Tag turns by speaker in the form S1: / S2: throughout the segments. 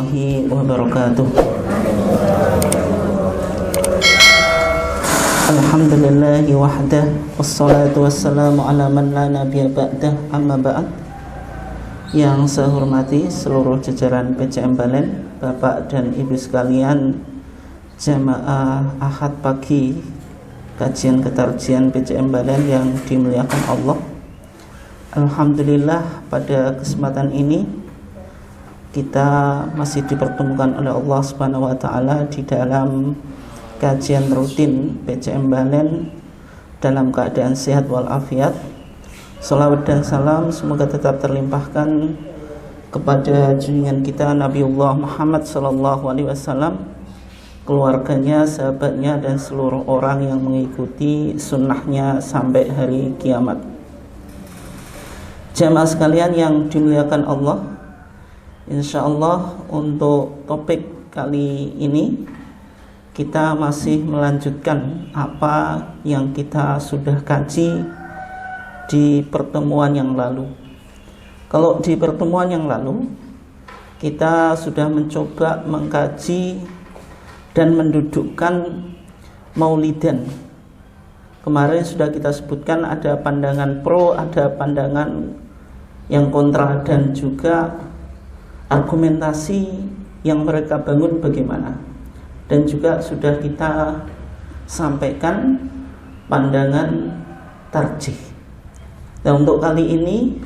S1: warahmatullahi wabarakatuh. Alhamdulillahi wahdah, wassalatu wassalamu ala man la nabiyya ba'dah, amma ba'd. Yang saya hormati seluruh jajaran PCM Balen, Bapak dan Ibu sekalian, jamaah Ahad pagi kajian ketarjian PCM Balen yang dimuliakan Allah. Alhamdulillah, pada kesempatan ini kita masih dipertemukan oleh Allah Subhanahu wa taala di dalam kajian rutin PCM Balen dalam keadaan sehat walafiat. Salawat dan salam semoga tetap terlimpahkan kepada junjungan kita Nabiullah Muhammad sallallahu alaihi wasallam, keluarganya, sahabatnya, dan seluruh orang yang mengikuti sunnahnya sampai hari kiamat. Jamaah sekalian yang dimuliakan Allah, insyaallah untuk topik kali ini kita masih melanjutkan apa yang kita sudah kaji di pertemuan yang lalu. Kalau di pertemuan yang lalu kita sudah mencoba mengkaji dan mendudukkan maulidan. Kemarin sudah kita sebutkan ada pandangan pro, ada pandangan yang kontra, dan juga argumentasi yang mereka bangun bagaimana. Dan juga sudah kita sampaikan pandangan tarjih. Dan untuk kali ini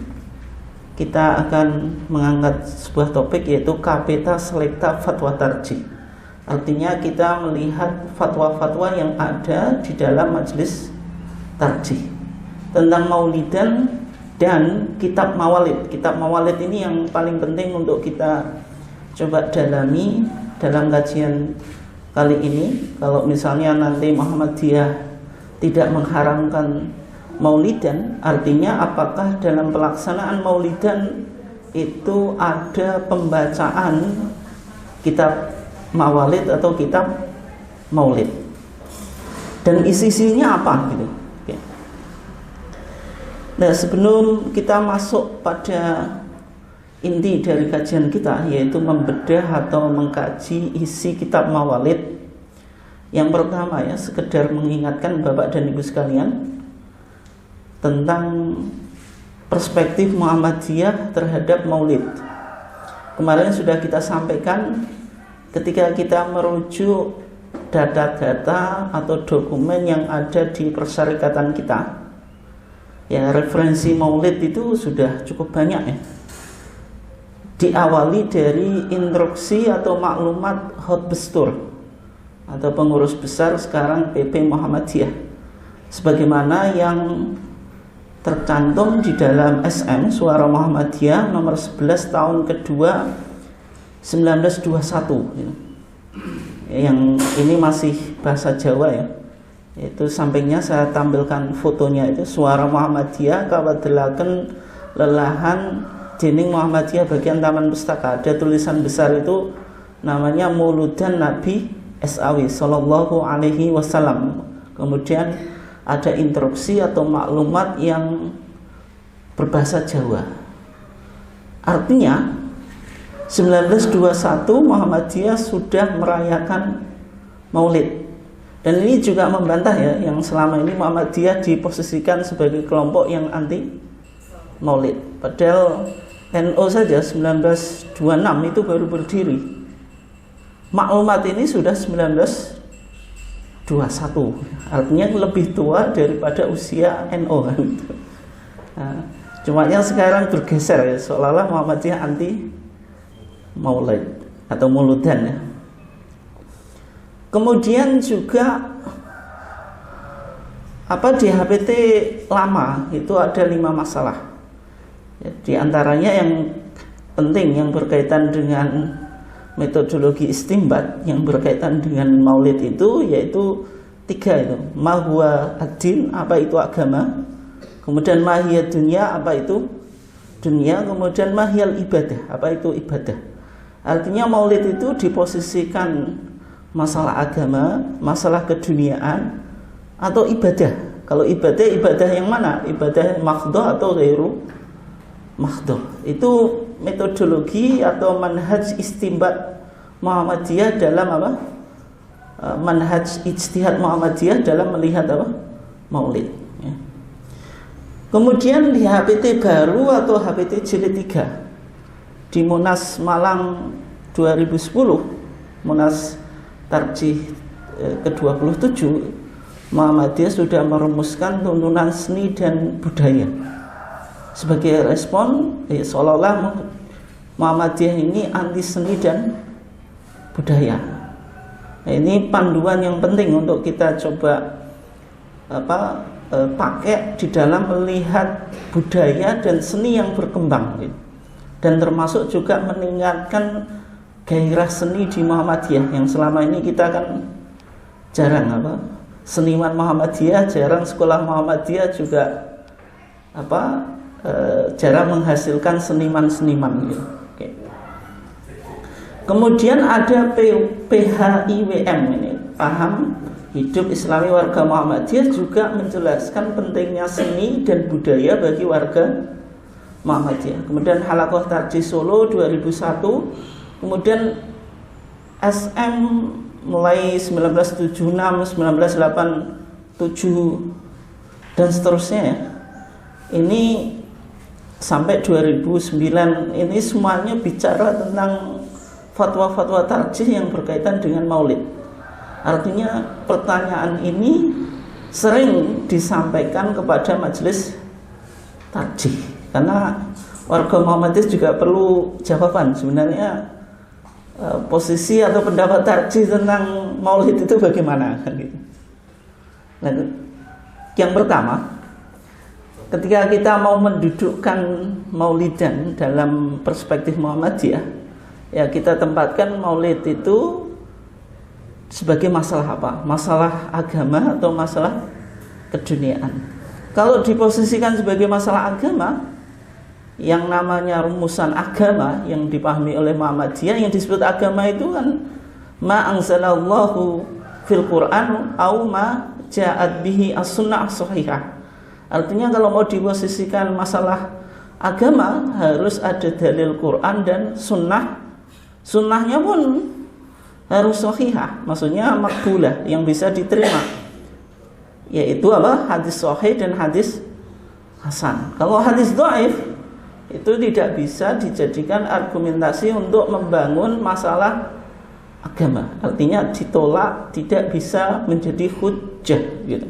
S1: kita akan mengangkat sebuah topik, yaitu kapita selekta fatwa tarjih. Artinya kita melihat fatwa-fatwa yang ada di dalam majelis tarjih tentang maulidan dan kitab mawalid. Kitab mawalid ini yang paling penting untuk kita coba dalami dalam kajian kali ini. Kalau misalnya nanti Muhammadiyah tidak mengharamkan maulidan, artinya apakah dalam pelaksanaan maulidan itu ada pembacaan kitab mawalid atau kitab maulid, dan isi-isinya apa gitu. Oke. Nah, sebelum kita masuk pada inti dari kajian kita, yaitu membedah atau mengkaji isi kitab mawalid, yang pertama ya, sekedar mengingatkan Bapak dan Ibu sekalian tentang perspektif Muhammadiyah terhadap maulid. Kemarin sudah kita sampaikan ketika kita merujuk data-data atau dokumen yang ada di persyarikatan kita, ya, referensi maulid itu sudah cukup banyak ya. Diawali dari instruksi atau maklumat Hotbestur atau pengurus besar sekarang PP Muhammadiyah, sebagaimana yang tercantum di dalam SM Suara Muhammadiyah nomor 11 tahun kedua 1921. Yang ini masih bahasa Jawa ya. Itu sampingnya saya tampilkan fotonya, itu Suara Muhammadiyah kawadelaken lelahan dening Muhammadiyah bagian Taman Pustaka. Ada tulisan besar itu namanya Mauludan Nabi SAW sallallahu alaihi wasallam. Kemudian ada instruksi atau maklumat yang berbahasa Jawa. Artinya 1921 Muhammadiyah sudah merayakan maulid. Dan ini juga membantah ya, yang selama ini Muhammadiyah diposisikan sebagai kelompok yang anti maulid. Padahal NU saja 1926 itu baru berdiri. Maklumat ini sudah 1921. Artinya lebih tua daripada usia NU kan. Nah, cuma yang sekarang bergeser ya, seolah-olah Muhammadiyah anti maulid atau mauludan ya. Kemudian juga di HPT lama itu ada 5 masalah ya, di antaranya yang penting yang berkaitan dengan metodologi istimbat yang berkaitan dengan maulid itu, yaitu 3 itu. Ma huwa ad-din, apa itu agama. Kemudian mahiyat dunia, apa itu dunia. Kemudian mahiyal ibadah, apa itu ibadah. Artinya maulid itu diposisikan masalah agama, masalah keduniaan, atau ibadah. Kalau ibadah yang mana? Ibadah makhdoh atau ghairu mahdhah. Itu metodologi atau manhaj istinbat Muhammadiyah dalam apa? Manhaj ijtihad Muhammadiyah dalam melihat apa? Maulid. Ya. Kemudian di HPT baru atau HPT jilid 3 di Munas Malang 2010, Munas Tarjih ke-27, Muhammadiyah sudah merumuskan tuntunan seni dan budaya. Sebagai respon, seolah-olah Muhammadiyah ini anti seni dan budaya. Nah, ini panduan yang penting untuk kita coba pakai di dalam melihat budaya dan seni yang berkembang, dan termasuk juga meningkatkan gairah seni di Muhammadiyah yang selama ini kita kan jarang seniman Muhammadiyah, jarang sekolah Muhammadiyah juga jarang menghasilkan seniman-seniman gitu. Oke. Kemudian ada PHIWM ini, paham hidup Islami warga Muhammadiyah, juga menjelaskan pentingnya seni dan budaya bagi warga Muhammadiyah. Kemudian Halaqah Tarjih Solo 2001, kemudian SM mulai 1976, 1987 dan seterusnya ya. Ini sampai 2009, ini semuanya bicara tentang fatwa-fatwa tarjih yang berkaitan dengan maulid. Artinya pertanyaan ini sering disampaikan kepada majelis tarjih, karena warga Muhammadiyah juga perlu jawaban sebenarnya posisi atau pendapat tarjih tentang maulid itu bagaimana gitu. Nah, yang pertama, ketika kita mau mendudukkan maulidan dalam perspektif Muhammadiyah, ya kita tempatkan maulid itu sebagai masalah apa? Masalah agama atau masalah keduniaan. Kalau diposisikan sebagai masalah agama, yang namanya rumusan agama yang dipahami oleh Muhammadiyah, yang disebut agama itu kan ma anzalallahu fil Qur'an au ma ja'at bihi as-sunnah sahihah. Artinya kalau mau diposisikan masalah agama harus ada dalil Quran dan sunnah. Sunnahnya pun harus sahihah, maksudnya makbulah, yang bisa diterima, yaitu apa? Hadis sahih dan hadis hasan. Kalau hadis dhaif itu tidak bisa dijadikan argumentasi untuk membangun masalah agama. Artinya ditolak, tidak bisa menjadi hujjah gitu.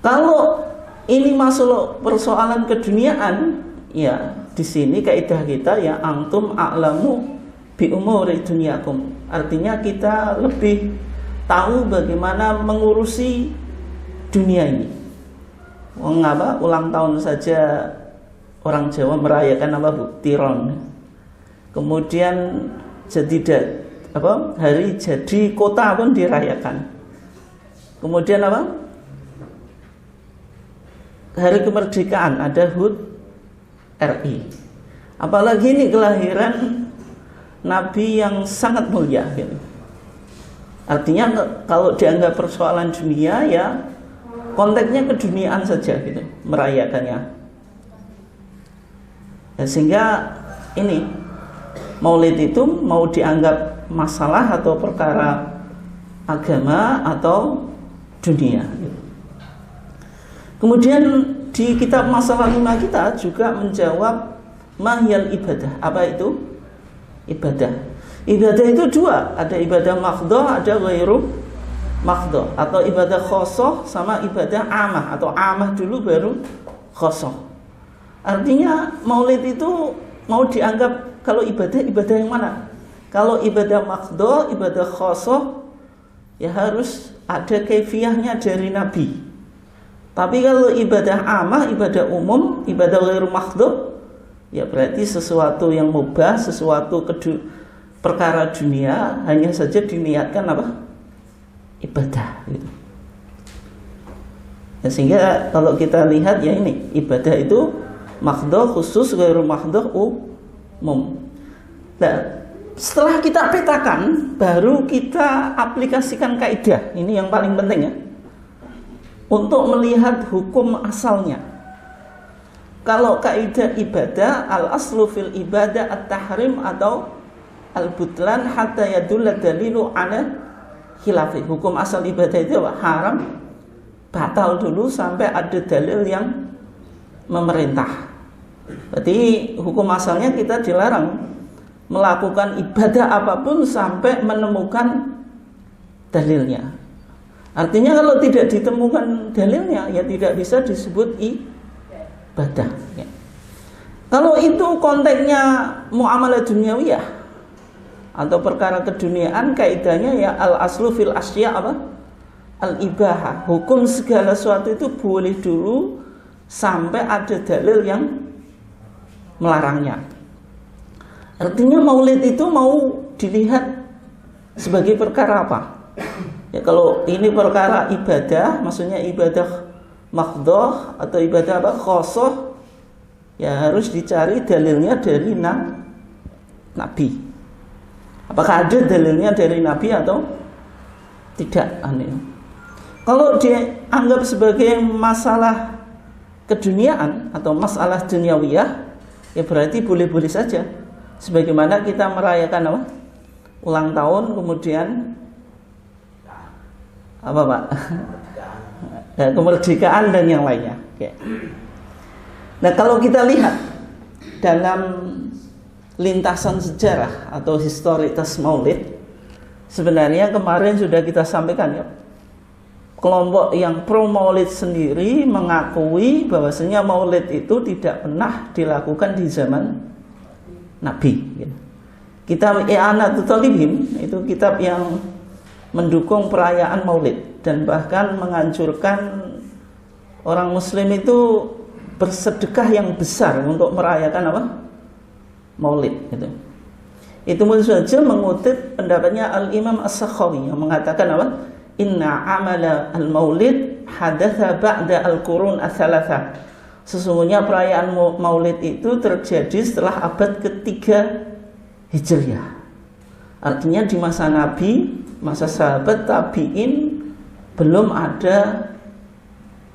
S1: Kalau ini masuk persoalan keduniaan, ya di sini kaidah kita ya antum a'lamu bi umuri dunyakum. Artinya kita lebih tahu bagaimana mengurusi dunia ini. Mengapa ulang tahun saja orang Jawa merayakan apa Bu? Tiron. Kemudian hari jadi kota pun dirayakan. Kemudian apa? Hari kemerdekaan ada HUT RI. Apalagi ini kelahiran Nabi yang sangat mulia gitu. Artinya kalau dianggap persoalan dunia ya konteksnya keduniaan saja gitu, merayakannya. Ya, sehingga ini maulid itu mau dianggap masalah atau perkara agama atau dunia gitu. Kemudian di kitab Masalah 5 kita juga menjawab mahyal ibadah. Apa itu? Ibadah. Ibadah itu dua, ada ibadah mahdhah, ada ghairu mahdhah, atau ibadah khosoh sama ibadah amah, atau amah dulu baru khosoh. Artinya maulid itu mau dianggap kalau ibadah yang mana? Kalau ibadah mahdhah, ibadah khosoh ya harus ada kaifiyahnya dari Nabi. Tapi kalau ibadah amah, ibadah umum, ibadah ghairu mahdhah, ya berarti sesuatu yang mubah, sesuatu perkara dunia hanya saja diniatkan apa? Ibadah gitu. Ya, sehingga kalau kita lihat ya ini ibadah itu mahdhah khusus, ghairu mahdhah umum. Nah, setelah kita petakan baru kita aplikasikan kaidah. Ini yang paling penting ya. Untuk melihat hukum asalnya. Kalau kaidah ibadah, al-aslu fil ibadah at-tahrim atau al-butlan hatta yadulla dalilu ala khilafi. Hukum asal ibadah itu apa? Haram, batal dulu sampai ada dalil yang memerintah. Berarti hukum asalnya kita dilarang melakukan ibadah apapun sampai menemukan dalilnya. Artinya kalau tidak ditemukan dalilnya, ya tidak bisa disebut ibadah. Ya. Kalau itu konteksnya muamalah duniawiyah atau perkara keduniaan, kaidahnya ya al-aslu fil asya apa? Al-ibahah. Hukum segala sesuatu itu boleh dulu sampai ada dalil yang melarangnya. Artinya maulid itu mau dilihat sebagai perkara apa? Ya kalau ini perkara ibadah, maksudnya ibadah makhdhah atau ibadah apa? Khosoh, ya harus dicari dalilnya dari Nabi. Apakah ada dalilnya dari Nabi atau tidak? Kalau dianggap sebagai masalah keduniaan atau masalah duniawiyah, ya berarti boleh-boleh saja. Sebagaimana kita merayakan apa? Ulang tahun, kemudian apa Pak? Ya, kemerdekaan dan yang lainnya. Oke. Nah kalau kita lihat dalam lintasan sejarah atau historitas maulid, sebenarnya kemarin sudah kita sampaikan ya, kelompok yang pro maulid sendiri mengakui bahwasanya maulid itu tidak pernah dilakukan di zaman Nabi. Kitab I'anatul Talibin itu kitab yang mendukung perayaan maulid dan bahkan menganjurkan orang muslim itu bersedekah yang besar untuk merayakan apa? Maulid gitu. Itu mungkin saja mengutip pendapatnya Al-Imam As-Sakhawi yang mengatakan apa? Inna amala al-maulid hadatha ba'da al-qurun ats-tsalatsa. Sesungguhnya perayaan maulid itu terjadi setelah abad ketiga Hijriah. Artinya di masa Nabi, masa sahabat tabi'in belum ada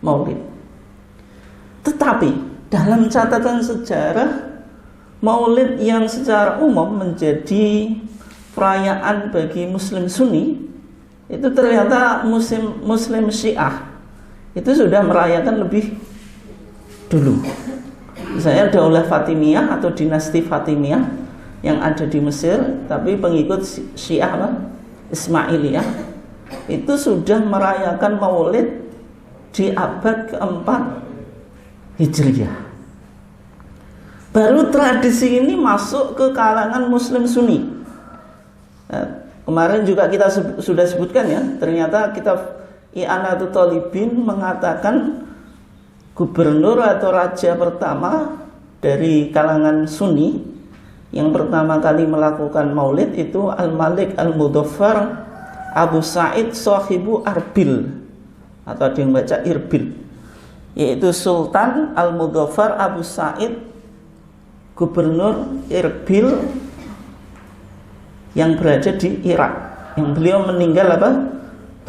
S1: maulid. Tetapi dalam catatan sejarah, maulid yang secara umum menjadi perayaan bagi muslim Sunni, itu ternyata muslim Syiah itu sudah merayakan lebih dulu. Misalnya Daulah Fatimiyah atau dinasti Fatimiyah yang ada di Mesir, tapi pengikut Syiah Ismailiyah itu sudah merayakan maulid di abad keempat Hijriyah. Baru tradisi ini masuk ke kalangan muslim Sunni. Nah, kemarin juga kita sudah sebutkan ya, ternyata kitab I'anatul Talibin mengatakan gubernur atau raja pertama dari kalangan Sunni yang pertama kali melakukan maulid itu Al-Malik Al-Mudaffar Abu Sa'id Sahibu Arbil, atau ada yang baca Irbil, yaitu Sultan Al-Mudaffar Abu Sa'id, gubernur Irbil yang berada di Irak, yang beliau meninggal apa?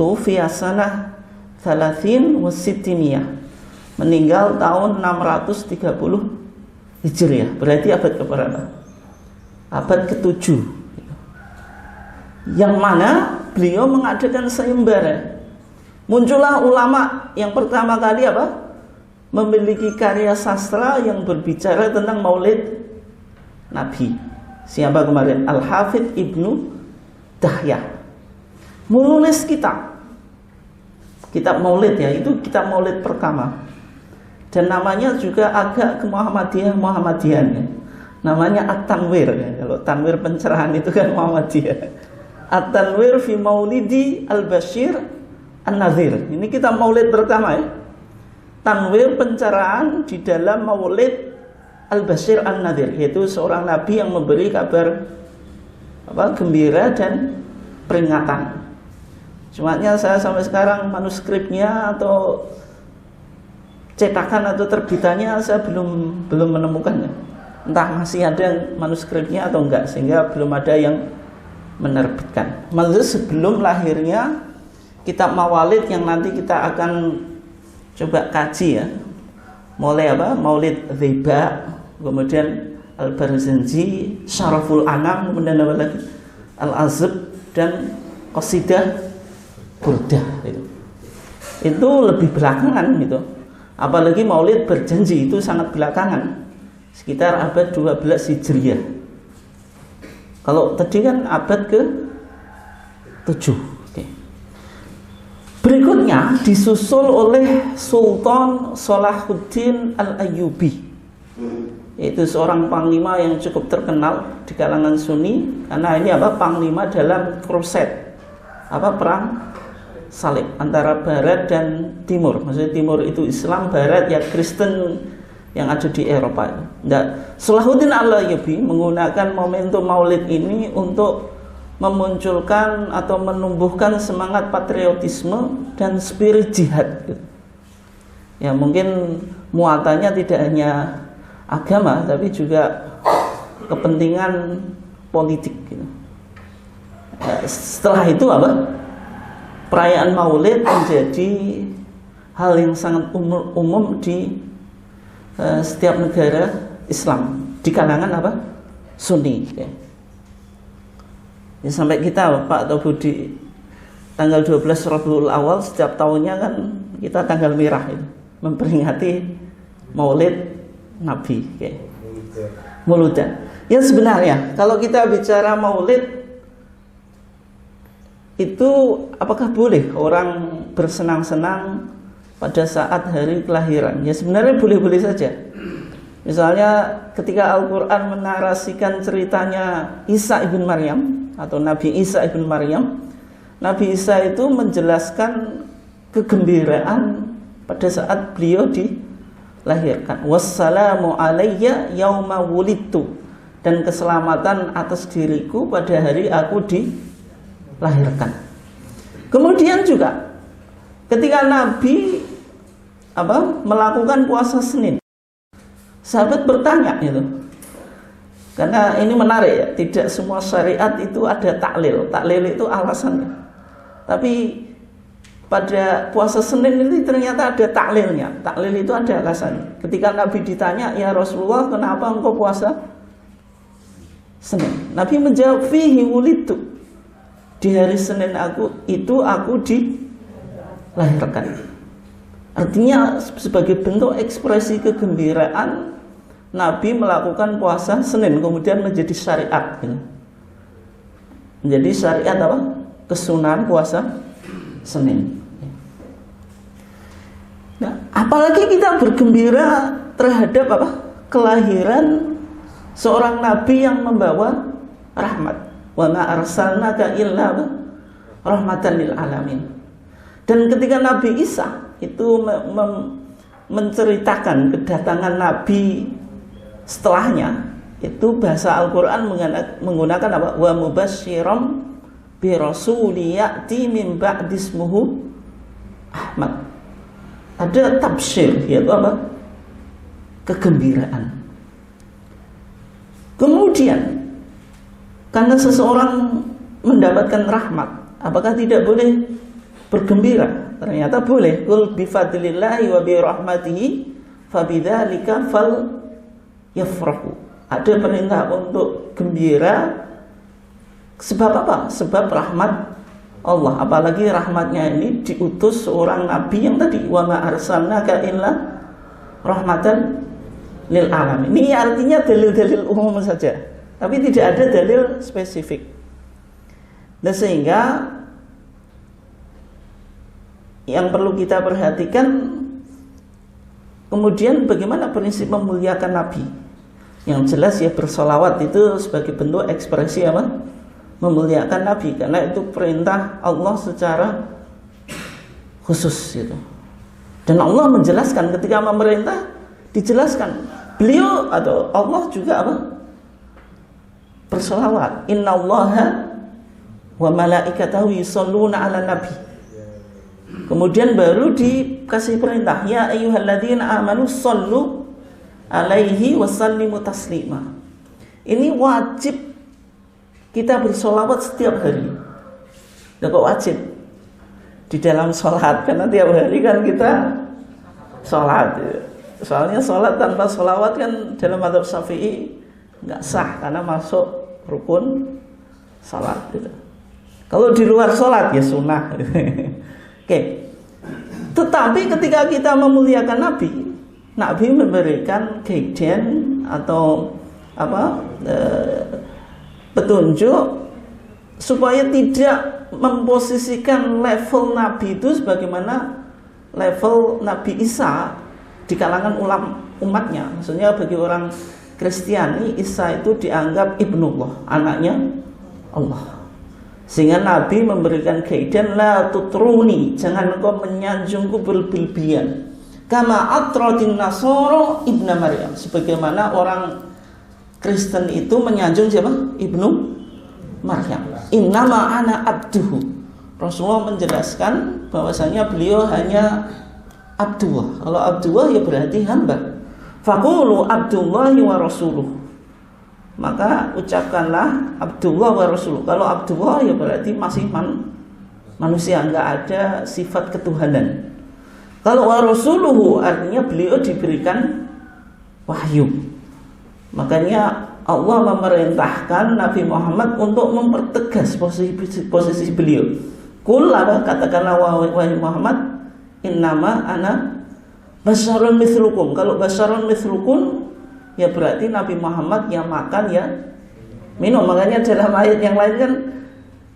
S1: Tufiya sanah 30 wa 600, meninggal tahun 630 Hijriah, berarti abad keberapa? Abad ke-7, yang mana beliau mengadakan sayembara. Muncullah ulama yang pertama kali apa? Memiliki karya sastra yang berbicara tentang maulid Nabi. Siapa kemarin? Al-Hafidh Ibnu Dahyah menulis kitab maulid ya, itu kitab maulid pertama, dan namanya juga agak ke Muhammadiyan ya. Namanya At-Tanwir ya. Kalau Tanwir pencerahan itu kan Muhammadiyah. At-Tanwir fi Maulidi Al-Bashir An-Nadhir. Ini kitab maulid pertama ya. Tanwir, pencerahan di dalam maulid Al-Bashir An-Nadhir, yaitu seorang nabi yang memberi kabar gembira dan peringatan. Cuman saya sampai sekarang manuskripnya atau cetakan atau terbitannya saya belum menemukannya. Entah masih ada manuskripnya atau enggak, sehingga belum ada yang menerbitkan. Maksudnya sebelum lahirnya kitab Mawalid yang nanti kita akan coba kaji ya, mulai apa? Maulid Riba, kemudian Al-Barzanji, Syaraful Anam, kemudian apa lagi? Al-Azb dan Qasidah Burdah itu. Itu lebih belakangan gitu. Apalagi Maulid Berjanji itu sangat belakangan. Sekitar abad 12 Hijriah. Kalau tadi kan abad ke-7. Oke. Berikutnya disusul oleh Sultan Salahuddin Al-Ayyubi, yaitu seorang panglima yang cukup terkenal di kalangan Sunni karena ini apa? Panglima dalam crusade, perang salib antara Barat dan Timur. Maksudnya Timur itu Islam, Barat ya Kristen yang ada di Eropa itu. Nah, Salahuddin Al-Ayyubi menggunakan momentum Maulid ini untuk memunculkan atau menumbuhkan semangat patriotisme dan spirit jihad gitu. Ya mungkin muatannya tidak hanya agama tapi juga kepentingan politik gitu. Ya, setelah itu perayaan Maulid menjadi hal yang sangat umum di setiap negara Islam di kalangan Sunni. Ya, sampai kita Pak atau Budi tanggal 12 Rabiul Awal setiap tahunnya kan kita tanggal merah itu, memperingati Maulid Nabi. Mauludan. Ya sebenarnya kalau kita bicara Maulid itu apakah boleh orang bersenang-senang pada saat hari kelahiran? Ya sebenarnya boleh-boleh saja. Misalnya ketika Al-Quran menarasikan ceritanya Isa ibn Maryam atau Nabi Isa ibn Maryam, Nabi Isa itu menjelaskan kegembiraan pada saat beliau dilahirkan. Wassalamu alayya yauma wulidtu, dan keselamatan atas diriku pada hari aku dilahirkan. Kemudian juga ketika Nabi melakukan puasa Senin, sahabat bertanya itu. Karena ini menarik ya, tidak semua syariat itu ada taklil. Taklil itu alasannya. Tapi pada puasa Senin ini ternyata ada taklilnya. Taklil itu ada alasannya. Ketika Nabi ditanya, "Ya Rasulullah, kenapa engkau puasa Senin?" Nabi menjawab, "Fihi wulidtu." Di hari Senin aku dilahirkan. Artinya sebagai bentuk ekspresi kegembiraan Nabi melakukan puasa Senin, kemudian menjadi syariat. Menjadi syariat kesunahan puasa Senin. Nah, apalagi kita bergembira terhadap kelahiran seorang Nabi yang membawa rahmat. Wa ma arsalnaka illa rahmatan lil alamin. Dan ketika Nabi Isa itu menceritakan kedatangan Nabi setelahnya, itu bahasa Al-Quran menggunakan wa mubasysyiram bi rasuli ya'ti min ba'di ismuhu Ahmad. Ada tabsyir, yaitu kegembiraan. Kemudian karena seseorang mendapatkan rahmat, apakah tidak boleh bergembira? Ternyata boleh. Qul bi fadlillahi wa bi rahmatihi fabidzalika fal yafrahu. Ada perintah untuk gembira. Sebab apa? Sebab rahmat Allah. Apalagi rahmatnya ini diutus seorang nabi yang tadi, wa ma arsalnaka illa rahmatan lil alamin. Ini artinya dalil-dalil umum saja, tapi tidak ada dalil spesifik. Dan sehingga yang perlu kita perhatikan kemudian bagaimana prinsip memuliakan Nabi. Yang jelas ya bersolawat itu sebagai bentuk ekspresi memuliakan Nabi, karena itu perintah Allah secara khusus gitu. Dan Allah menjelaskan ketika memerintah, dijelaskan beliau atau Allah juga bersolawat. Innallaha wa malaikatahu yusholluna 'alan nabi. Kemudian baru dikasih perintah, ya ayyuhalladzina amanu shollu alaihi wasallimu taslima. Ini wajib kita bersolawat setiap hari. Kok wajib? Di dalam sholat, karena tiap hari kan kita sholat. Soalnya sholat tanpa sholawat kan dalam mazhab Syafi'i nggak sah karena masuk rukun sholat gitu. Kalau di luar sholat ya sunnah. Oke. Tetapi ketika kita memuliakan Nabi memberikan guidance atau petunjuk supaya tidak memposisikan level Nabi itu sebagaimana level Nabi Isa di kalangan umatnya. Maksudnya bagi orang Kristiani, Isa itu dianggap ibnullah, anaknya Allah. Sehingga Nabi memberikan guidance, la tutruni, jangan engkau menyanjungku berlebihan. Kama atratin nasoro ibna Maryam, sebagaimana orang Kristen itu menyanjung siapa? Ibnu Maryam. Innama ana abduhu. Rasulullah menjelaskan bahwasanya beliau hanya Abdullah. Kalau Abdullah ya berarti hamba. Faqulu Abdullahi wa rasuluh. Maka ucapkanlah Abdullah wa rasuluh. Kalau Abdullah ya berarti masih manusia, enggak ada sifat ketuhanan. Kalau wa rasuluhu artinya beliau diberikan wahyu. Makanya Allah memerintahkan Nabi Muhammad untuk mempertegas posisi beliau. Qul, katakanlah wahai Muhammad, innama ana basyarun mithlukum. Kalau basyarun mithlukum ya berarti Nabi Muhammad yang makan ya minum. Makanya dalam ayat yang lain kan,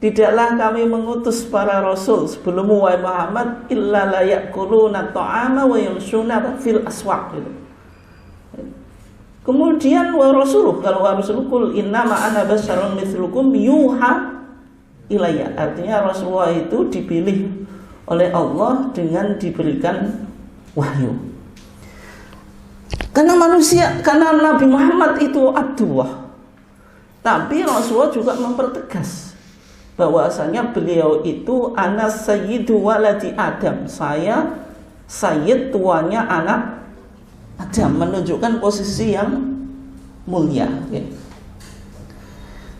S1: tidaklah kami mengutus para rasul sebelummu wahai Muhammad illa la ya'kuluna ta'ama wa yamshuna fil aswaq gitu. Kemudian wa rasuluh, kalau wa rasuluh kul innama ana basyarun mithlukum yuha ilayya. Artinya Rasulullah itu dipilih oleh Allah dengan diberikan wahyu. Karena Nabi Muhammad itu Abdullah. Tapi Rasulullah juga mempertegas bahwasanya beliau itu anas sayyidu waladi Adam. Saya sayyid, tuanya anak Adam, menunjukkan posisi yang mulia.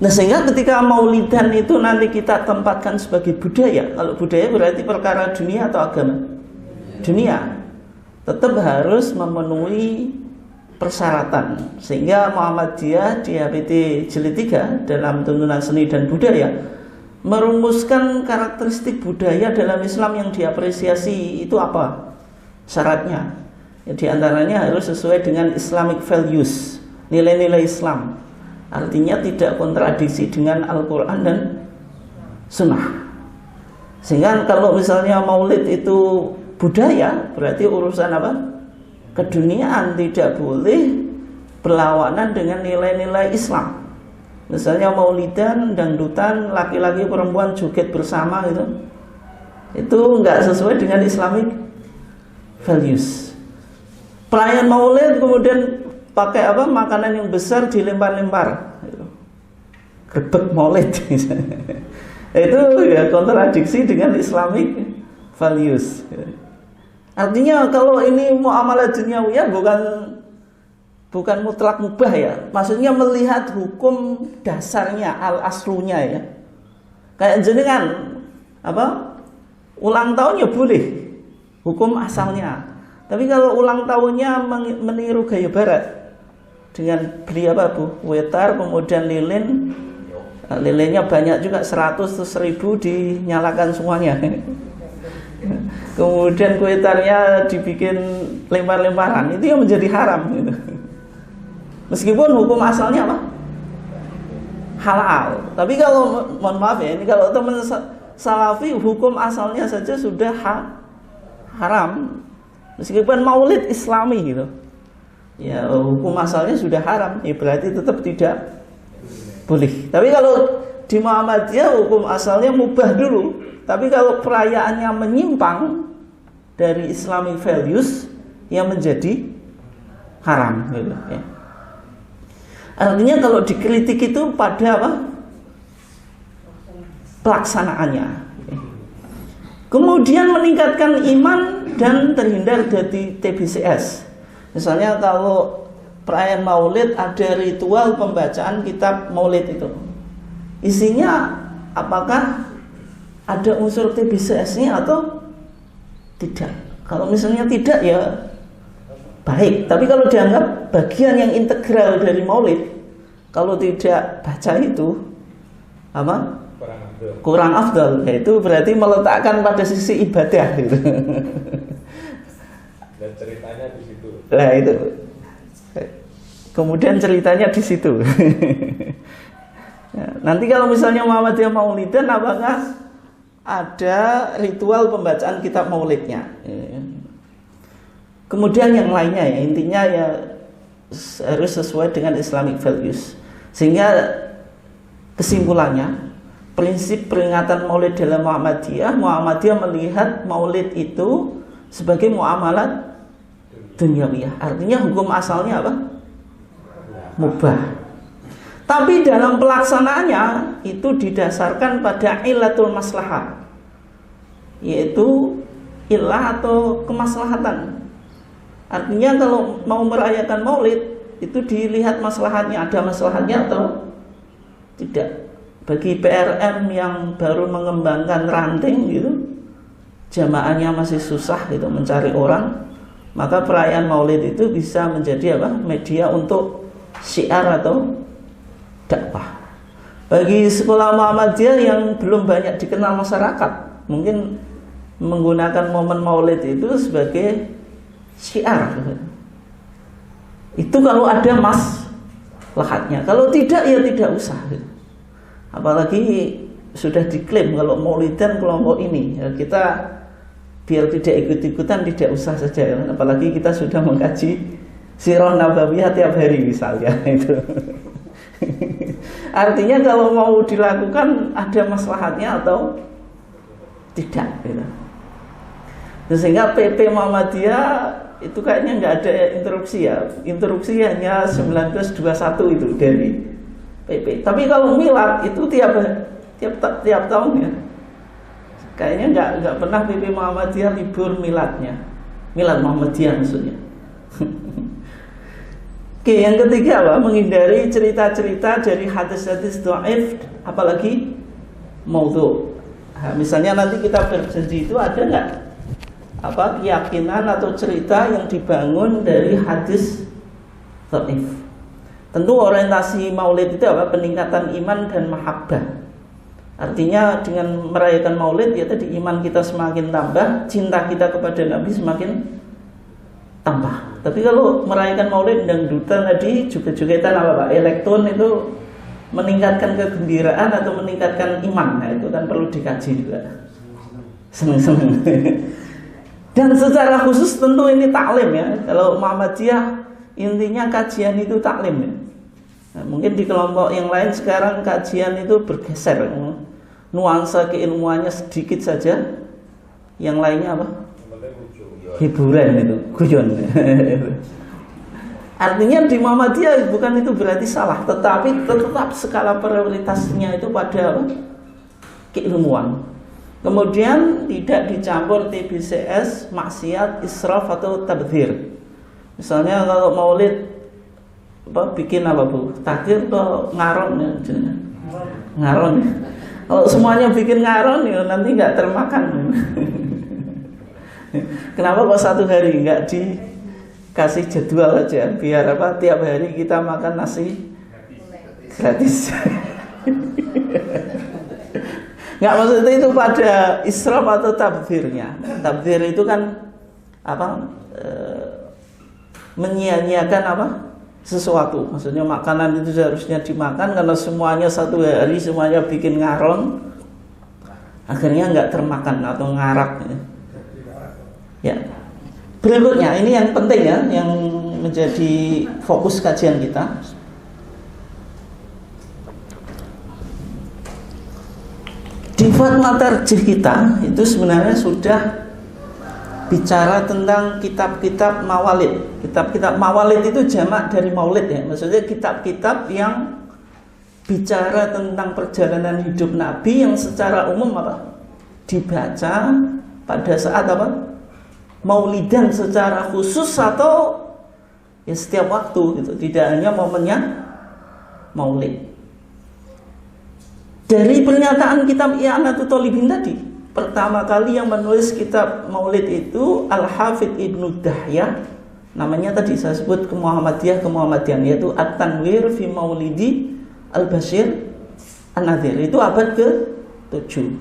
S1: Nah, sehingga ketika maulidan itu nanti kita tempatkan sebagai budaya. Kalau budaya berarti perkara dunia atau agama? Dunia. Tetap harus memenuhi persyaratan. Sehingga Muhammadiyah di HPT Jilid 3 dalam tuntunan seni dan budaya merumuskan karakteristik budaya dalam Islam yang diapresiasi itu apa? Syaratnya. Ya, di antaranya harus sesuai dengan Islamic values, nilai-nilai Islam. Artinya tidak kontradiksi dengan Al-Quran dan Sunnah. Sehingga kalau misalnya maulid itu budaya, berarti urusan apa? Keduniaan, tidak boleh berlawanan dengan nilai-nilai Islam. Misalnya maulidan, dangdutan, laki-laki perempuan joget bersama gitu, itu enggak sesuai dengan Islamic values. Perayaan maulid kemudian pakai apa? Makanan yang besar dilempar-lempar, grebek maulid. Itu ya kontradiksi dengan Islamic values. Artinya kalau ini muamalah duniawiyah bukan mutlak mubah ya. Maksudnya melihat hukum dasarnya, al-aslunya ya. Kayak jenengan apa? Ulang tahunnya boleh, hukum asalnya. Tapi kalau ulang tahunnya meniru gaya barat dengan beli apa Bu? Wetar, kemudian lilin. Lilinnya banyak juga, 100 atau 1000 dinyalakan semuanya. Kemudian wetarnya dibikin lempar-lemparan, itu yang menjadi haram gitu. Meskipun hukum asalnya apa? Halal. Tapi kalau mohon maaf ya, ini kalau teman salafi hukum asalnya saja sudah haram. Meskipun maulid Islami gitu, ya hukum asalnya sudah haram, ya berarti tetap tidak boleh. Tapi kalau di Muhammadiyah hukum asalnya mubah dulu, tapi kalau perayaannya menyimpang dari Islamic values, yang menjadi haram gitu, ya. Artinya kalau dikritik itu pada apa? Pelaksanaannya. Kemudian meningkatkan iman dan terhindar dari TBCS. Misalnya kalau perayaan maulid ada ritual pembacaan kitab maulid itu, isinya apakah ada unsur TBCS-nya atau tidak? Kalau misalnya tidak ya baik. Tapi kalau dianggap bagian yang integral dari maulid, kalau tidak baca itu apa? Kurang afdal. Itu berarti meletakkan pada sisi ibadah gitu.
S2: Dan ceritanya di situ.
S1: Nah itu. Kemudian ceritanya di situ. Nanti kalau misalnya Muhammadiyah Maulidan, apakah ada ritual pembacaan kitab maulidnya? Kemudian yang lainnya ya, intinya ya harus sesuai dengan Islamic values. Sehingga kesimpulannya, prinsip peringatan maulid dalam Muhammadiyah melihat maulid itu sebagai muamalat dunyawiyah. Artinya hukum asalnya apa? Mubah. Tapi dalam pelaksanaannya itu didasarkan pada ilatul maslahah, yaitu ilah atau kemaslahatan. Artinya kalau mau merayakan maulid itu dilihat maslahatnya, ada maslahatnya atau tidak. Bagi PRM yang baru mengembangkan ranting gitu, jamaahnya masih susah gitu mencari orang, maka perayaan maulid itu bisa menjadi apa? Media untuk syiar atau dakwah. Bagi sekolah Muhammadiyah yang belum banyak dikenal masyarakat, mungkin menggunakan momen maulid itu sebagai syiar. Itu kalau ada maslahatnya. Kalau tidak ya tidak usah. Apalagi sudah diklaim kalau maulidan kelompok ini, ya kita biar tidak ikut-ikutan tidak usah saja. Apalagi kita sudah mengkaji Sirah Nabawiyah tiap hari misalnya itu. Artinya kalau mau dilakukan ada maslahatnya atau tidak gitu. Sehingga PP Muhammadiyah itu kayaknya nggak ada interupsi ya. Interupsi hanya 1921 itu dari PP. Tapi kalau milad itu tiap tahun ya. Kayaknya nggak pernah PP Muhammadiyah libur miladnya. Milad Muhammadiyah maksudnya. Oke, yang ketiga apa? Menghindari cerita-cerita dari hadis-hadis dhaif, apalagi maudhu. Nah, misalnya nanti kita berjanji itu ada nggak apa keyakinan atau cerita yang dibangun dari hadis dhaif. Tentu orientasi maulid itu apa? Peningkatan iman dan mahabbah. Artinya dengan merayakan maulid ya tadi iman kita semakin tambah, cinta kita kepada Nabi semakin tambah. Tapi kalau merayakan maulid dangdutan tadi juga-jugatan apa Pak? Elektron itu meningkatkan kegembiraan atau meningkatkan iman. Nah, itu kan perlu dikaji juga. Seneng-seneng. Dan secara khusus tentu ini taklim ya. Kalau Muhammadiyah intinya kajian itu taklim ya. Nah, mungkin di kelompok yang lain sekarang kajian itu bergeser. Nuansa keilmuannya sedikit saja. Yang lainnya apa? Hiburan itu, guyon. Artinya di Muhammadiyah bukan itu berarti salah, tetapi tetap skala prioritasnya itu pada apa? Keilmuan. Kemudian tidak dicampur TBCS, maksiat, israf atau tabdzir. Misalnya kalau maulid apa bikin apa Bu? Takbir atau ngaron ya? Ngaron. Kalau semuanya bikin ngaron ya nanti nggak termakan. Kenapa kok satu hari nggak dikasih jadwal aja biar apa tiap hari kita makan nasi gratis? Nggak, maksudnya itu pada israf atau tabdzirnya. Tabdzir itu kan apa? Menyia-nyiakan apa? Sesuatu. Maksudnya makanan itu seharusnya dimakan karena semuanya satu hari semuanya bikin ngaron, akhirnya nggak termakan atau ngarak. Ya. Berikutnya ini yang penting ya, yang menjadi fokus kajian kita. Di Fatwa Tarjih kita itu sebenarnya sudah bicara tentang kitab-kitab mawalid. Kitab-kitab mawalid itu jamak dari maulid ya. Maksudnya kitab-kitab yang bicara tentang perjalanan hidup Nabi yang secara umum apa? Dibaca pada saat apa? Maulidan secara khusus atau ya setiap waktu gitu, tidak hanya momennya maulid. Dari pernyataan kitab I'anatul Thalibin tadi, pertama kali yang menulis kitab maulid itu Al-Hafidh Ibnu Dahyah namanya tadi saya sebut Kemuhammadian, yaitu At-Tanwir fi Maulidi Al-Bashir An-Nadhir, itu abad ke-7.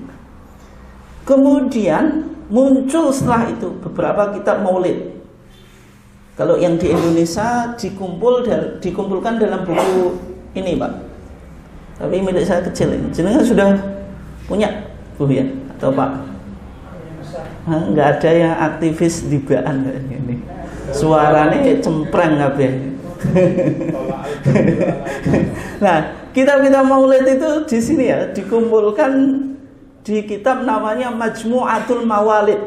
S1: Kemudian muncul setelah itu beberapa kitab maulid. Kalau yang di Indonesia dikumpulkan dalam buku ini, Pak. Tapi milik saya kecil ini. Jenengan sudah punya, Bu ya? Atau Pak? Enggak ada yang aktivis dibaan ini. Suaranya cempreng kabeh. Nah, kitab-kitab maulid itu di sini ya dikumpulkan di kitab namanya Majmu'atul Mawalid.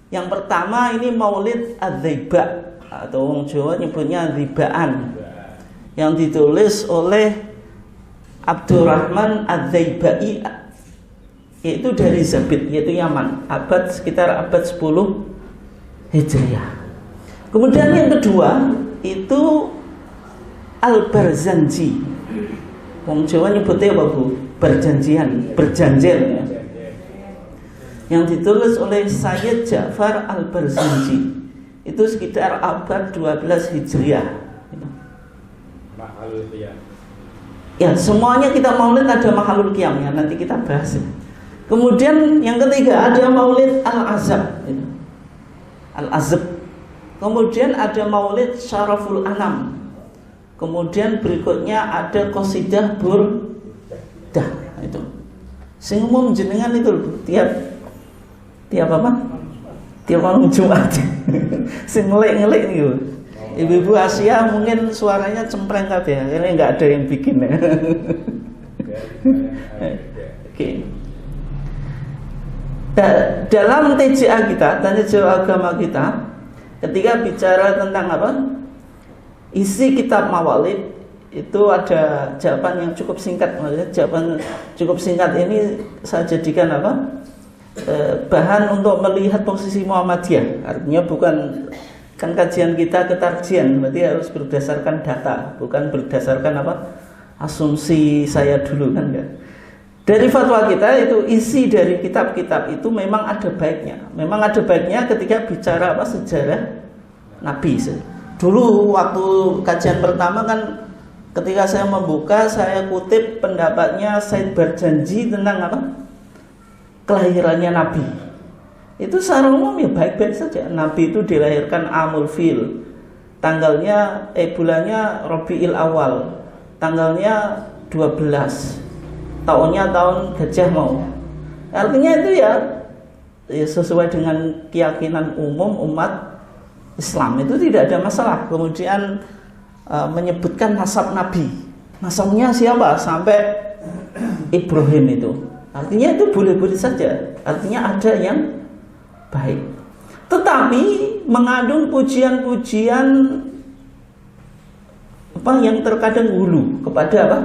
S1: Yang pertama ini Maulid Adz-Dzaiba, atau orang Jawa nyebutnya Dzibaan, yang ditulis oleh Abdurrahman Adz-Dzaibai, yaitu dari Zabid, yaitu Yaman, sekitar abad 10 Hijriah. Kemudian yang kedua itu Al-Barzanji. Wong Jawa nyebutnya apa, Bu? Berjanjian ya. Yang ditulis oleh Sayyid Ja'far Al-Barzanji. Itu sekitar abad 12 Hijriah. Ya, semuanya kita maulid ada Mahalul Qiyam ya, nanti kita bahas. Kemudian yang ketiga ada Maulid Al-Azab. Al-Azab. Kemudian ada Maulid Syaraful Anam. Kemudian berikutnya ada Qasidah Burdah. Itu sing umum jenengan itu tiap apa? Tiap malam Jumat. Sing ngelik niku. Ibu-ibu Asia mungkin suaranya cempreng kabeh, karena enggak ada yang bikin ya. Oke. Dalam TJA kita, tanya jawab agama kita, ketika bicara tentang apa? Isi kitab Mawalid, itu ada jawaban yang cukup singkat. Maksudnya jawaban cukup singkat ini saya jadikan apa? Bahan untuk melihat posisi Muhammadiyah. Artinya bukan, kan kajian kita ketarjian, berarti harus berdasarkan data, bukan berdasarkan apa? Asumsi saya dulu, kan enggak. Dari fatwa kita itu isi dari kitab-kitab itu memang ada baiknya. Memang ada baiknya ketika bicara apa? Sejarah Nabi. Dulu waktu kajian pertama kan, ketika saya membuka, saya kutip pendapatnya Said Barzanji tentang apa? Kelahirannya Nabi. Itu secara umum ya baik-baik saja. Nabi itu dilahirkan Amul Fil, tanggalnya bulannya Rabiul Awal, tanggalnya 12, tahunnya tahun Gajah Mau. Artinya itu ya sesuai dengan keyakinan umum umat Islam, itu tidak ada masalah. Kemudian menyebutkan nasab Nabi, nasabnya siapa sampai Ibrahim itu, artinya itu boleh-boleh saja. Artinya ada yang baik, tetapi mengandung pujian-pujian apa yang terkadang hulu kepada apa?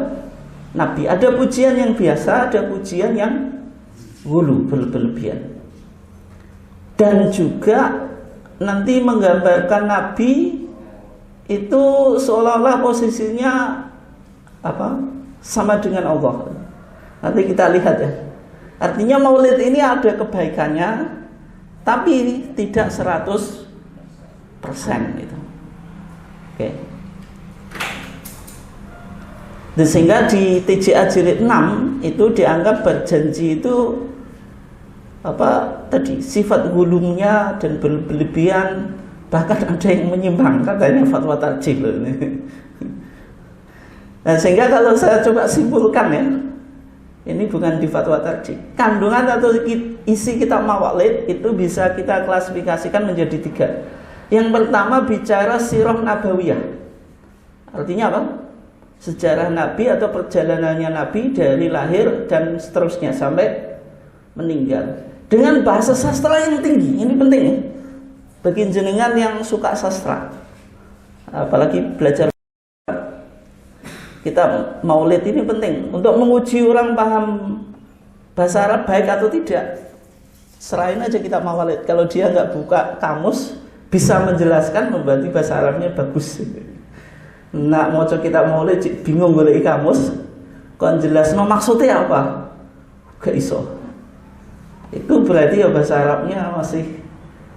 S1: Nabi. Ada pujian yang biasa, ada pujian yang hulu, berlebihan. Dan juga nanti menggambarkan Nabi itu seolah-olah posisinya apa? Sama dengan Allah. Nanti kita lihat ya. Artinya maulid ini ada kebaikannya, tapi tidak 100% itu. Oke. Sehingga di TJA jilid 6 itu dianggap berjanji itu apa tadi, sifat hulumnya dan berlebihan, bahkan ada yang menyimpang, katanya fatwa tarjih loh ini. Nah, sehingga kalau saya coba simpulkan ya, ini bukan di fatwa tarjih, kandungan atau isi kitab Mawalid itu bisa kita klasifikasikan menjadi 3. Yang pertama bicara sirah nabawiyah, artinya apa? Sejarah Nabi atau perjalanannya Nabi dari lahir dan seterusnya sampai meninggal, dengan bahasa sastra yang tinggi. Ini penting ya, bagi jenengan yang suka sastra, apalagi belajar kitab Maulid ini penting untuk menguji orang paham bahasa Arab baik atau tidak. Serahin aja kitab Mawalid, kalau dia nggak buka kamus bisa menjelaskan, berarti bahasa Arabnya bagus. Nak mau kitab Maulid bingung golek kamus, kon jelasno maksudnya apa? Gak iso. Itu berarti ya bahasa Arabnya masih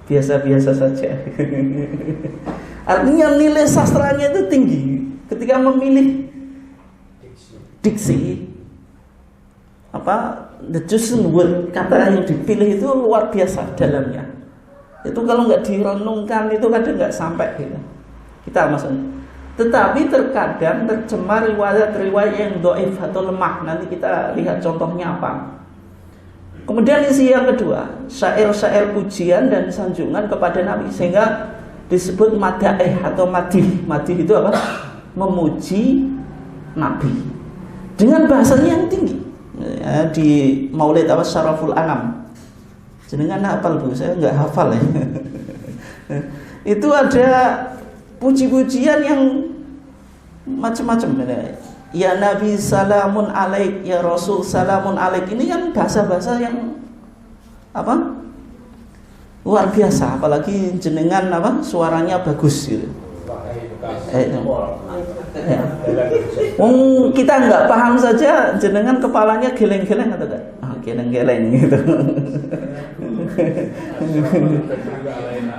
S1: biasa-biasa saja. Artinya nilai sastranya itu tinggi ketika memilih diksi. The chosen word, kata yang dipilih itu luar biasa dalamnya. Itu kalau nggak direnungkan itu kadang nggak sampai gitu. Kita maksudnya. Tetapi terkadang tercemar riwayat-riwayat yang dhaif atau lemah. Nanti kita lihat contohnya apa. Kemudian isi yang kedua, syair-syair pujian dan sanjungan kepada Nabi, sehingga disebut madaih atau madih. Madih itu apa? Memuji Nabi dengan bahasanya yang tinggi. Ya, di Maulid Syaraful Anam. Jenengan hafal Bu, saya nggak hafal ya. Itu ada puji-pujian yang macam-macam. Ya Nabi salamun alaik, ya Rasul salamun alaik. Ini kan bahasa-bahasa yang luar biasa. Apalagi jenengan suaranya bagus gitu. Kita nggak paham saja, jenengan kepalanya geleng-geleng atau enggak? Geleng-geleng gitu.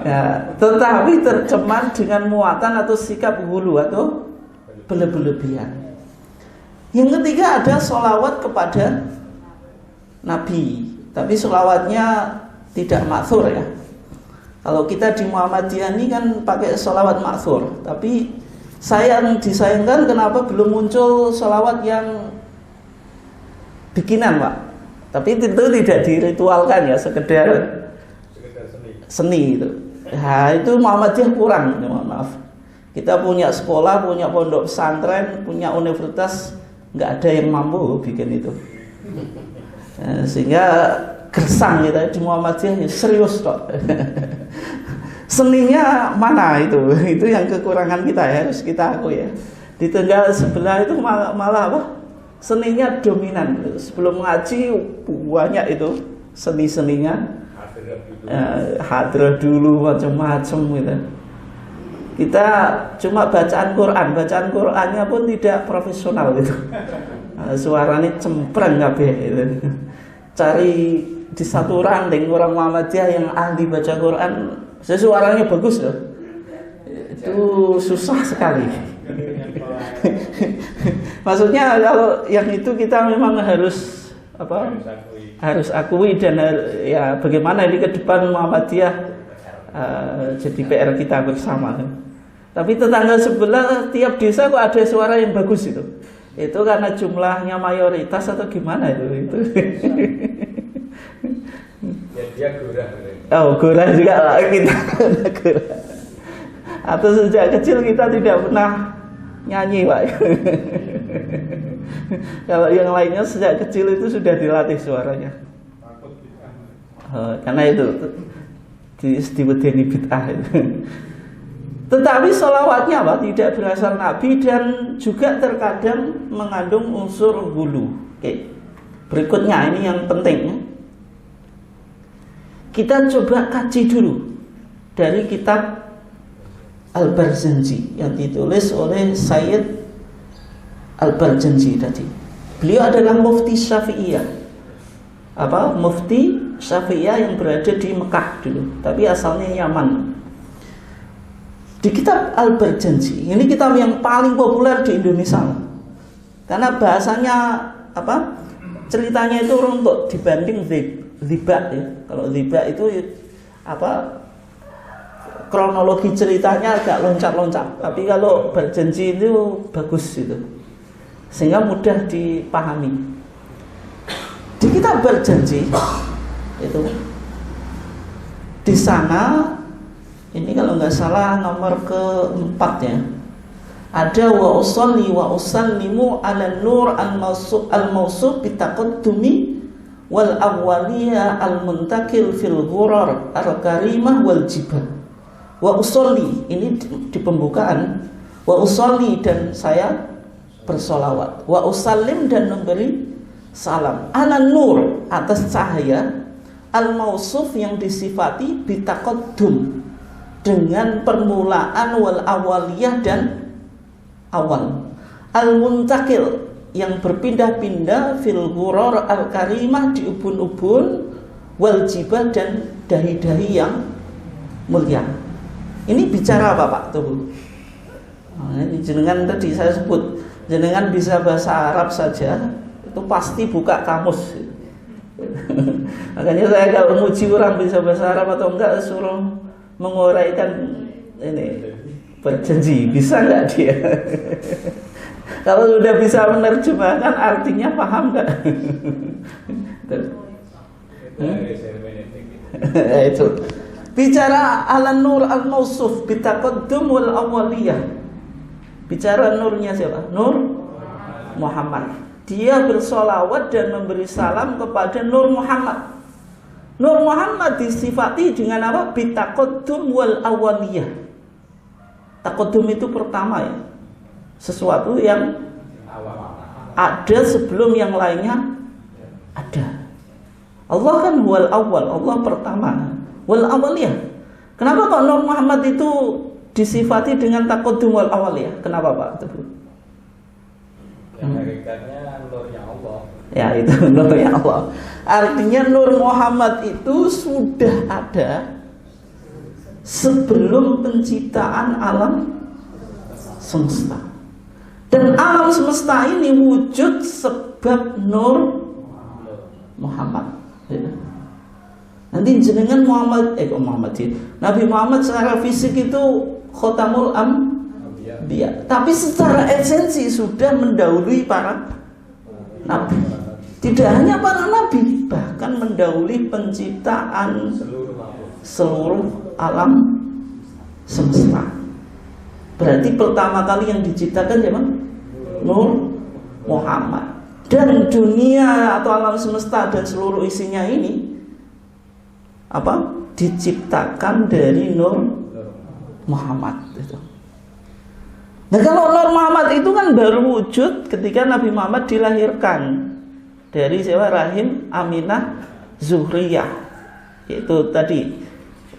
S1: Ya, tetapi tercemar dengan muatan atau sikap hulu atau berlebihan. Yang ketiga ada sholawat kepada Nabi, tapi sholawatnya tidak maksur ya. Kalau kita di Muhammadiyah ini kan pakai sholawat maksur, tapi disayangkan kenapa belum muncul sholawat yang bikinan Pak. Tapi itu tidak diritualkan ya, sekedar seni itu. Nah, itu Muhammadiyah kurang, mohon maaf. Kita punya sekolah, punya pondok pesantren, punya universitas, nggak ada yang mampu bikin itu. Sehingga gersang kita di Muhammadiyah ya, serius kok. Seninya mana itu yang kekurangan kita ya, harus kita akui ya. Di Tegal sebelah itu malah seninya dominan. Sebelum ngaji banyak itu seni-seninya. Hadrah dulu macam-macam gitu. Kita cuma bacaan Qurannya pun tidak profesional gitu. Suaranya cempreng kabeh gitu. Cari di satu ranting orang Muhammadiyah yang ahli baca Quran, suaranya bagus loh. Itu susah sekali. Maksudnya kalau yang itu kita memang harus akui dan ya bagaimana ini ke depan Muhammadiyah jadi PR kita bersama. Tapi tetangga sebelah tiap desa kok ada suara yang bagus itu. Itu karena jumlahnya mayoritas atau gimana itu?
S2: Ya dia gurah.
S1: Gurah juga lah kita. Gurah. Atau sejak kecil kita tidak pernah nyanyi Pak. Kalau yang lainnya sejak kecil itu sudah dilatih suaranya. Karena itu diwedeni bid'ah itu. Tetapi sholawatnya tidak berasal Nabi dan juga terkadang mengandung unsur hulu. Oke. Berikutnya ini yang penting. Kita coba kaji dulu dari kitab Al-Barzanji yang ditulis oleh Sayyid Al-Barzanji tadi. Beliau adalah mufti Syafi'iyah. Mufti Syafi'iyah yang berada di Mekah dulu, tapi asalnya Yaman. Di kitab Al-Barzanji, ini kitab yang paling populer di Indonesia. Karena bahasanya ceritanya itu runtuk dibanding Dzibak ya. Kalau Dzibak itu kronologi ceritanya agak loncat-loncat, tapi kalau Barzanji itu bagus itu, sehingga mudah dipahami. Di kitab Barzanji itu, di sana ini kalau nggak salah nomor ke-4 ya, ada wa usalli wa usallimu ala nur al-mawsuf bitaqaddumi wal awwaliyah al-muntakil fil ghurar al-karimah wal jibah. Wa usolli, ini di pembukaan, wa usolli dan saya bersolawat, wa usallim dan memberi salam, ala nur atas cahaya, al mausuf yang disifati bitaqaddum dengan permulaan, wal awaliyah dan awal, al muntakil yang berpindah-pindah, fil ghuror al karimah di ubun-ubun, wal jibah dan dahi-dahi yang mulia. Ini bicara apa Pak Tuh? Nah, ini jenengan tadi saya sebut, jenengan bisa bahasa Arab saja itu pasti buka kamus. Makanya saya kalau muji orang bisa bahasa Arab atau enggak suruh menguraikan ini berjanji, bisa enggak dia? Kalau sudah bisa menerjemahkan artinya paham enggak? Itu bicara ala nur al-mausuf bitaqaddum wal awaliyah. Bicara nurnya siapa? Nur Muhammad. Dia bersolawat dan memberi salam kepada Nur Muhammad. Nur Muhammad disifati dengan apa? Bitaqaddum wal awaliyah. Taqaddum itu pertama ya, sesuatu yang ada sebelum yang lainnya ada. Allah kan wal awal, Allah pertama. Wal awaliyah. Kenapa kok Nur Muhammad itu disifati dengan taqaddum wal awaliyah? Kenapa Pak?
S2: Hakikatnya nurnya Allah.
S1: Ya itu nurnya Allah. Artinya Nur Muhammad itu sudah ada sebelum penciptaan alam semesta. Dan alam semesta ini wujud sebab Nur Muhammad. Nanti jenengan Nabi Muhammad secara fisik itu khotamul anbiya, tapi secara esensi sudah mendahului para nabi. Tidak hanya para nabi, bahkan mendahului penciptaan seluruh alam semesta. Berarti pertama kali yang diciptakan siapa? Nur Muhammad. Dan dunia atau alam semesta dan seluruh isinya ini diciptakan dari Nur Muhammad itu. Nah kalau Nur Muhammad itu kan baru wujud ketika Nabi Muhammad dilahirkan dari siapa? Rahim Aminah Zuhriyah, yaitu tadi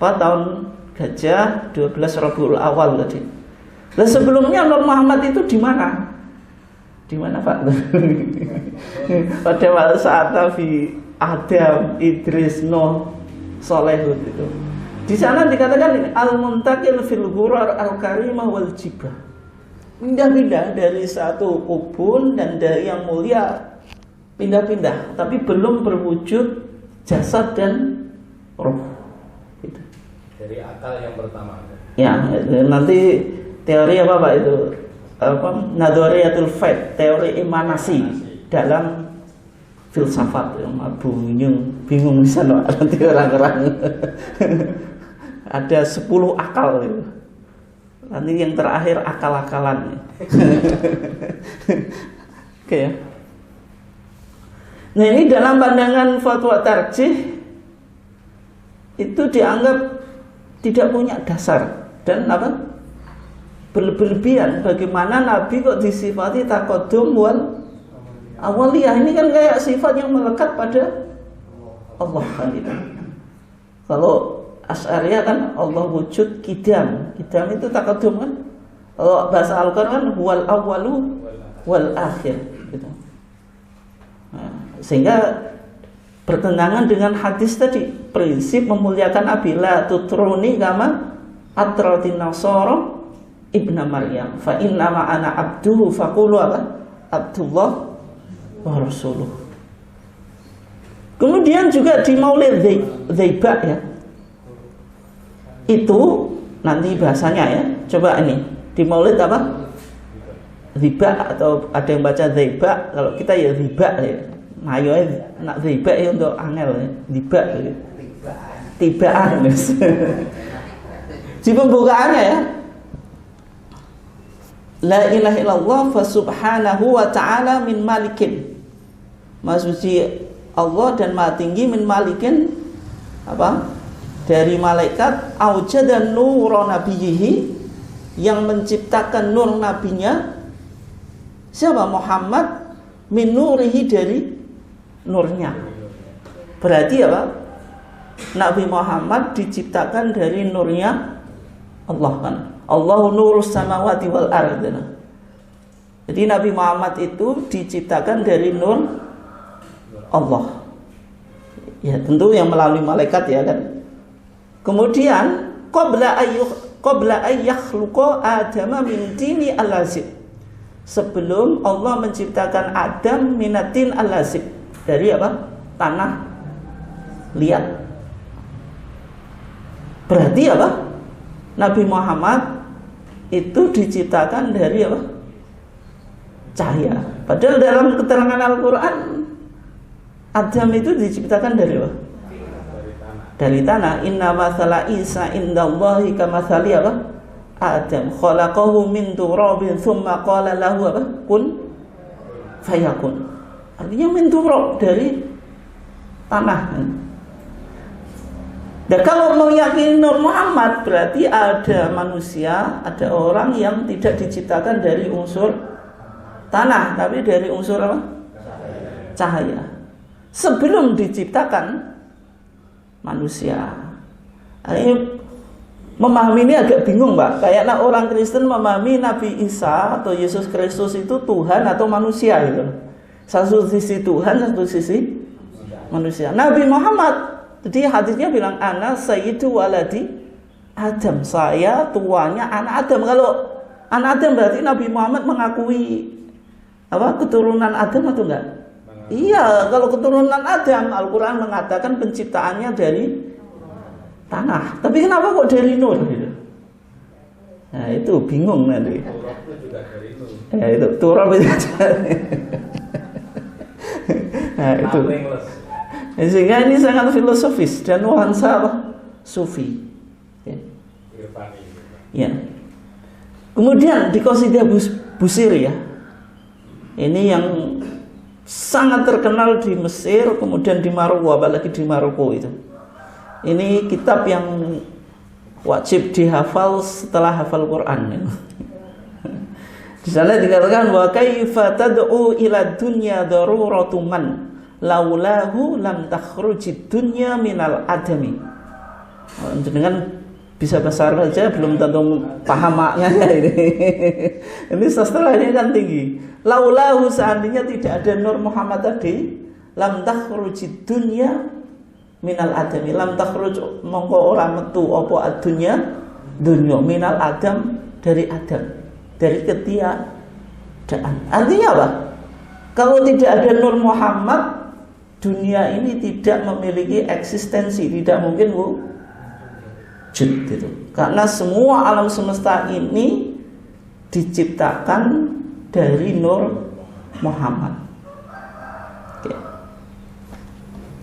S1: tahun Gajah 12 Rabiul Awal tadi. Nah sebelumnya Nur Muhammad itu di mana? Di mana Pak? Pada saat Nabi Adam, Idris, Nuh, Solehud itu. Di sana dikatakan ini al-muntakil fil ghurar al-karimah wal jibah. Pindah-pindah dari satu ubun dan dari yang mulia, pindah-pindah, tapi belum berwujud jasad dan roh. Gitu.
S2: Dari akal yang pertama.
S1: Ya, nanti teori apa Pak itu? Nadhariyatul faid, teori emanasi dalam filsafat yang bingung di sana nanti orang-orang. Ada 10 akal itu. Nanti yang terakhir akal-akalan. Oke ya. Nah ini dalam pandangan fatwa tarjih itu dianggap tidak punya dasar dan berlebihan. Bagaimana Nabi kok disifati taqaddum wal awaliyah? Ini kan kayak sifat yang melekat pada Allah kan itu. Kalau Asy'ariyah kan Allah wujud kidam. Kidam itu taqaddum kan. Kalau bahasa Al-Qur'an kan wal awwalu wal akhir gitu. Nah, sehingga bertentangan dengan hadis tadi, prinsip memuliakan Nabi, la tutruni kama atratin nasara ibna Maryam fa inna ma ana abduhu faqulu Abdullah wa rasuluh. Kemudian juga di Maulid Dzaibah ya, itu nanti bahasanya ya, coba ini di Maulid Dzibah atau ada yang baca Dzaibah, kalau kita ya Dzibah ya. Nah, yo nak Dzibah ya untuk angel ya, Dzibah ya. Tibaan. Di pembukaannya ya, la ilaha illallah fa subhanahu wa ta'ala min malikin. Maha suci Allah dan maha tinggi min malikin dari malaikat aujadan nura nabiyhi, yang menciptakan nur nabinya siapa? Muhammad, min nurihi, dari nurnya. Berarti Nabi Muhammad diciptakan dari nurnya Allah kan. Allahu nurus samawati wal ardh. Jadi Nabi Muhammad itu diciptakan dari nur Allah. Ya tentu yang melalui malaikat ya kan. Kemudian qabla ayyakluqa Adama min tini al-lazib. Sebelum Allah menciptakan Adam minatin al-lazib, dari apa? Tanah liat. Berarti apa? Nabi Muhammad itu diciptakan dari apa? Cahaya. Padahal dalam keterangan Al-Quran, Adam itu diciptakan dari apa? Dari tanah. Inna mathala Isa indallahi kamathali apa? Adam khalaqahu min turabin thumma qala lahu apa? Kun fayakun. Artinya min turab, dari tanah. Dan kalau meyakini Nur Muhammad, berarti ada manusia, ada orang yang tidak diciptakan dari unsur tanah, tapi dari unsur apa? Cahaya. Sebelum diciptakan manusia. Ini memahami ini agak bingung, Mbak. Kayaknya orang Kristen memahami Nabi Isa atau Yesus Kristus itu Tuhan atau manusia gitu. Satu sisi Tuhan, satu sisi manusia. Nabi Muhammad, jadi hadisnya bilang ana sayyidu waladi Adam, saya tuanya anak Adam. Kalau anak Adam berarti Nabi Muhammad mengakui apa, keturunan Adam atau enggak? Iya, kalau keturunan Adam, Al-Quran mengatakan penciptaannya dari tanah. Tapi kenapa kok dari Nur gitu? Nah itu bingung nanti.
S2: Turab itu juga dari Nur.
S1: Ya itu Turab itu. Nah itu. Sehingga ini sangat filosofis dan nuansa apa? Sufi. Ya. Ya. Kemudian di Qasidah Busiri ya. Ini yang sangat terkenal di Mesir, kemudian di Maroko, apalagi di Maroko itu. Ini kitab yang wajib dihafal setelah hafal Quran. Di sana dikatakan wa kaifa tad'u ila dunya daruratu man laulahu lam takhrujid dunya minal adami. Dengan bisa bahasa Arab saja belum tentu paham maknanya ini. Ini sastranya kan tinggi. Laulahu, seandainya tidak ada Nur Muhammad tadi, lam takhrujid dunya minal adami. Lam takhruj mongko ora metu apa adunya dunya minal adam, dari Adam, dari ketiadaan. Artinya apa? Kalau tidak ada Nur Muhammad, dunia ini tidak memiliki eksistensi, tidak mungkin wujud gitu. Karena semua alam semesta ini diciptakan dari Nur Muhammad. Oke.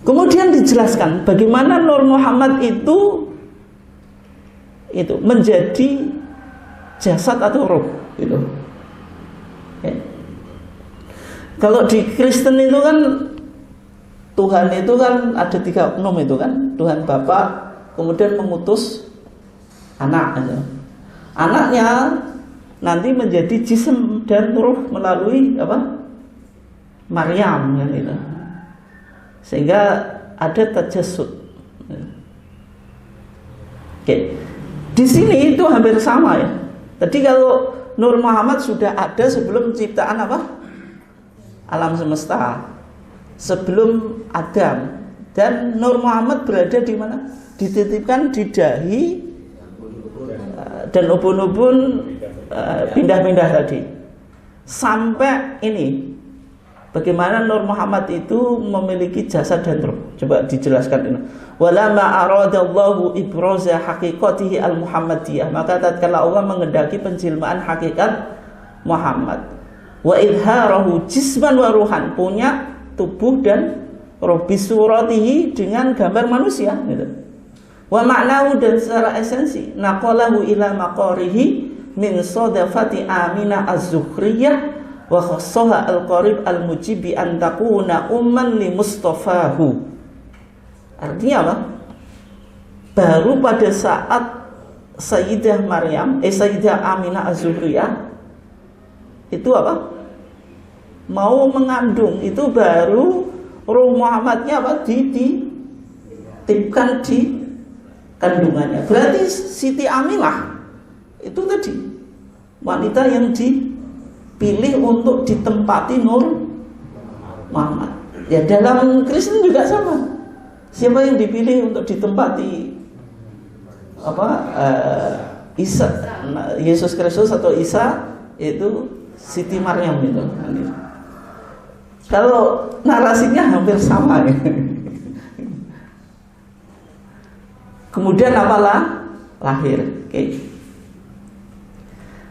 S1: Kemudian dijelaskan bagaimana Nur Muhammad itu menjadi jasad atau ruh gitu. Oke. Kalau di Kristen itu kan Tuhan itu kan ada 3 oknum itu kan. Tuhan Bapa, kemudian mengutus anak gitu. Anaknya nanti menjadi jism dan ruh melalui apa? Maryam kan itu. Sehingga ada tajassud. Oke. Di sini itu hampir sama ya. Tadi kalau Nur Muhammad sudah ada sebelum ciptaan apa? Alam semesta. Sebelum Adam, dan Nur Muhammad berada di mana? Dititipkan di dahi dan ubun-ubun pindah-pindah tadi. Sampai ini bagaimana Nur Muhammad itu memiliki jasad dan ruh. Coba dijelaskan ini. Walamma aradallahu ibraza haqiqatihi al-Muhammadiyah, maka tatkala Allah mengendaki penjelmaan hakikat Muhammad, wa idharahu jisman wa ruhan, punya tubuh dan roh, bisuratihi, dengan gambar manusia gitu. Wa ma'nahu, dan secara esensi, naqalahu ila maqarihi min sadafati Aminah az-Zukhriyah wa khassaha al-qarib al-mujibi an takuna umman li mustafahu. Artinya apa? Baru pada saat Sayyidah Aminah az-Zukhriyah itu apa? Mau mengandung, itu baru ruh Muhammadnya apa? Dititipkan di kandungannya. Berarti Siti Aminah itu tadi wanita yang dipilih untuk ditempati Nur Muhammad. Ya dalam Kristen juga sama. Siapa yang dipilih untuk ditempati Isa, Yesus Kristus atau Isa itu Siti Maryam itu. Kalau narasinya hampir sama ya. Kemudian apalah lahir. Oke.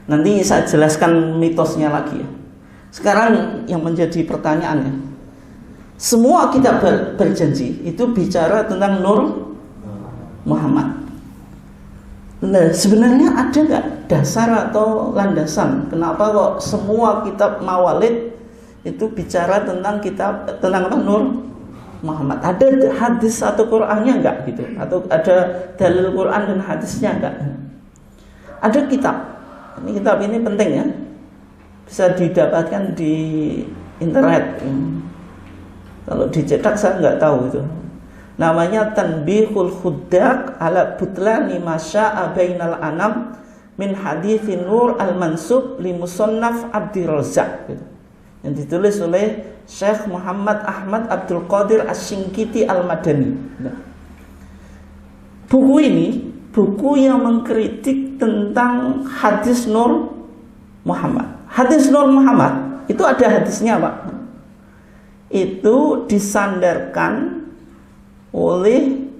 S1: Nanti saya jelaskan mitosnya lagi ya. Sekarang yang menjadi pertanyaannya, semua kitab berjanji itu bicara tentang Nur Muhammad. Nah, sebenarnya ada nggak dasar atau landasan kenapa kok semua kitab mawalid itu bicara tentang Nur Muhammad? Ada hadis atau Qur'annya enggak gitu? Atau ada dalil Qur'an dan hadisnya enggak? Ada kitab. Kitab ini penting ya. Bisa didapatkan di internet. Kalau dicetak saya enggak tahu itu. Namanya Tanbihul Khuddaq ala Butlani Masya'a Bainal Anam min Hadithin Nur Al-Mansub li Musannaf Abdirrazzaq gitu. Yang ditulis oleh Syekh Muhammad Ahmad Abdul Qadir Asy-Syinkiti Al-Madani. Nah, buku ini buku yang mengkritik tentang hadis Nur Muhammad. Hadis Nur Muhammad itu ada hadisnya, Pak. Itu disandarkan oleh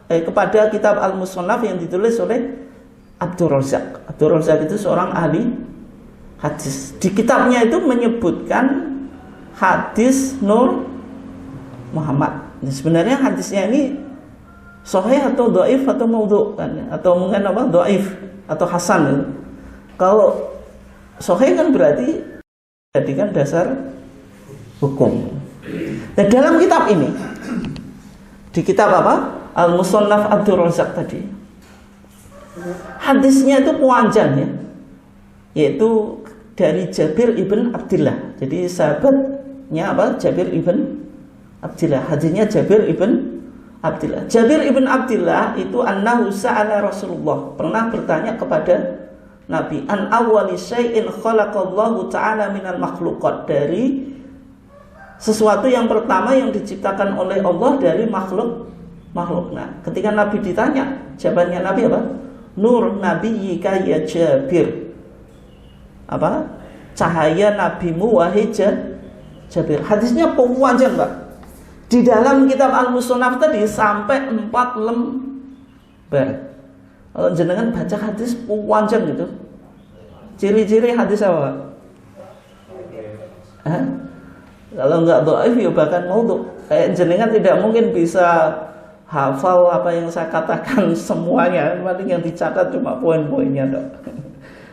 S1: kepada kitab Al-Musannaf yang ditulis oleh Abdurrazzaq. Abdurrazzaq itu seorang ahli hadis. Di kitabnya itu menyebutkan hadis Nur Muhammad. Nah, sebenarnya hadisnya ini sahih atau dhaif atau maudhu kan? Atau mungkin dhaif atau hasan. Kalau sahih kan berarti jadikan dasar hukum. Nah, dalam kitab ini, di kitab Al-Musannaf Abdurrazzaq tadi, hadisnya itu panjang ya, yaitu dari Jabir ibn Abdillah. Jadi sahabatnya Jabir ibn Abdillah. Hadisnya Jabir ibn Abdillah. Jabir ibn Abdillah itu annahu sa'ala Rasulullah, pernah bertanya kepada Nabi, an awwali syai'in khalaqallahu ta'ala minal makhluqat, dari sesuatu yang pertama yang diciptakan oleh Allah dari makhluk. Nah, ketika Nabi ditanya, jawabannya Nabi apa? Nur nabiyyika ya Jabir. Cahaya nabimu wahai Jabir. Hadisnya panjang, Pak. Di dalam kitab Al-Musannaf tadi sampai 4 lembar. Kalau jenengan baca hadis panjang gitu. Ciri-ciri hadis apa, Pak? Kalau enggak dhaif ya bahkan maudhu. Kayak jenengan tidak mungkin bisa hafal apa yang saya katakan semuanya. Paling yang dicatat cuma poin-poinnya, Dok.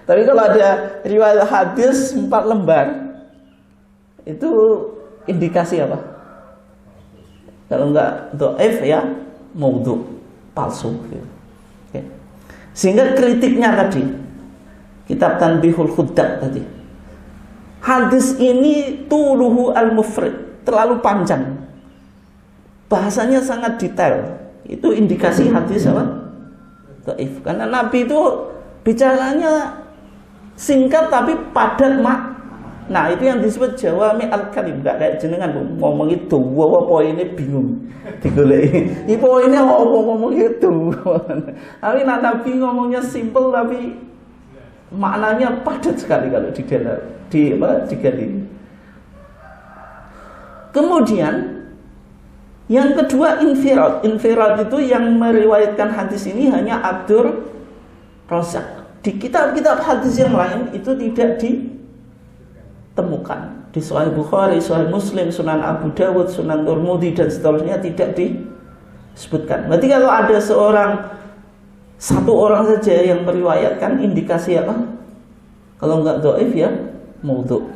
S1: Tapi kalau ada riwayat hadis 4 lembar, itu indikasi apa? Kalau enggak dhaif ya maudhu, palsu gitu. Okay. Sehingga kritiknya tadi, kitab Tanbihul Khuddaq tadi, hadis ini tuluhu al-mufrid, terlalu panjang, bahasanya sangat detail. Itu indikasi hadis apa? Dhaif. Karena Nabi itu bicaranya singkat tapi padat Nah, itu yang disebut jawami al-kalim. Enggak kayak jenengan ngomong itu, poinnya bingung digoleki. Iki poinnya ngomong itu. Tapi Nabi ngomongnya simple tapi maknanya padat sekali kalau digali. Kemudian yang kedua infirad. Infirad itu yang meriwayatkan hadis ini hanya Abdurrazzaq. Di kitab-kitab hadis yang lain itu tidak ditemukan. Di Sahih Bukhari, Sahih Muslim, Sunan Abu Dawud, Sunan Tirmidzi dan seterusnya tidak disebutkan. Berarti kalau ada satu orang saja yang meriwayatkan, indikasi apa? Kalau enggak dhaif ya maudhu.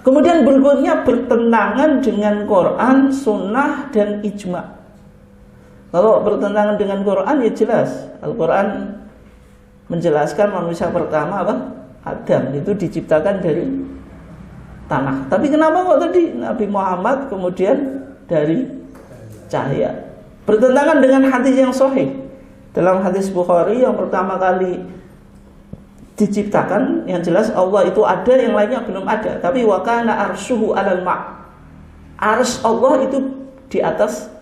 S1: Kemudian berikutnya bertentangan dengan Quran, Sunnah dan ijma. Kalau bertentangan dengan Quran ya jelas. Al-Quran menjelaskan manusia pertama apa? Adam, itu diciptakan dari tanah. Tapi kenapa kok tadi Nabi Muhammad kemudian dari cahaya? Bertentangan dengan hadis yang sahih. Dalam hadis Bukhari yang pertama kali diciptakan, yang jelas Allah itu ada, yang lainnya belum ada. Tapi wa kana arshuhu 'alal ma'. Arsy Allah itu di atas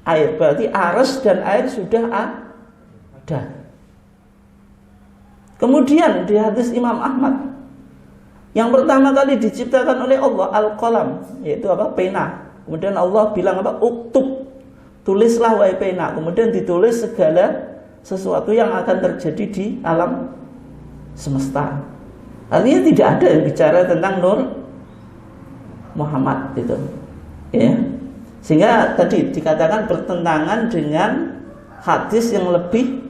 S1: air. Berarti arsy dan air sudah Ada. Kemudian di hadis Imam Ahmad, yang pertama kali diciptakan oleh Allah al-qalam, yaitu apa? Pena. Kemudian Allah bilang apa? Uktub, tulislah wahai pena. Kemudian ditulis segala sesuatu yang akan terjadi di alam semesta. Artinya tidak ada yang bicara tentang Nur Muhammad itu, ya. Sehingga tadi dikatakan bertentangan dengan hadis yang lebih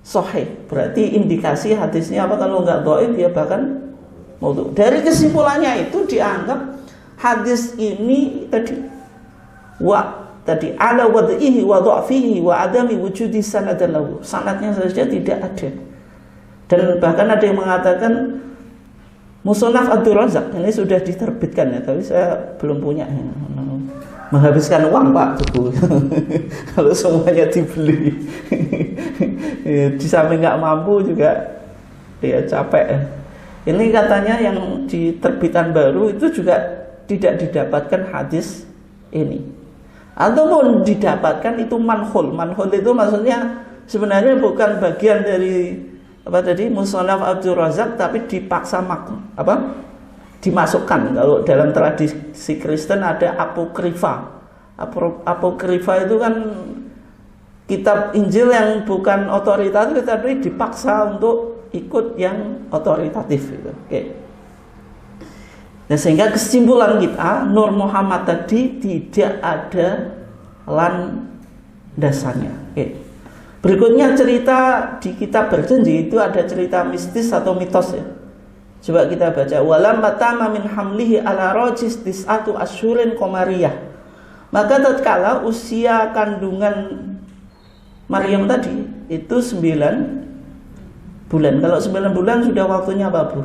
S1: sahih. Berarti indikasi hadisnya apa? Kalau nggak dhaif ya bahkan maudhu. Dari kesimpulannya itu dianggap hadis ini tadi ala wad'ihi wa dha'fihi wa adami wujudi sanadan lahu. Sanadnya saja tidak ada. Dan bahkan ada yang mengatakan Musannaf Abdul Razak ini sudah diterbitkan ya, tapi saya belum punya. Menghabiskan uang Pak buku. Kalau semuanya dibeli. Di samping nggak mampu juga ya capek. Ini katanya yang di terbitan baru itu juga tidak didapatkan hadis ini. Ataupun didapatkan itu manhul. Manhul itu maksudnya sebenarnya bukan bagian dari apa tadi Musannaf Abdul Razak, tapi dipaksa dimasukkan. Kalau dalam tradisi Kristen ada apokrifa. Apokrifa itu kan kitab Injil yang bukan otoritatif tapi dipaksa untuk ikut yang otoritatif gitu. Oke. Nah, sehingga kesimpulan kita Nur Muhammad tadi tidak ada landasannya. Oke. Berikutnya cerita di kitab Berjanji itu ada cerita mistis atau mitos ya. Coba kita baca. Walam matama min hamlihi ala rajis tis'atu asyurin qamariyah. Maka tatkala usia kandungan Maryam tadi itu 9 bulan. Kalau 9 bulan sudah waktunya apa, Bu?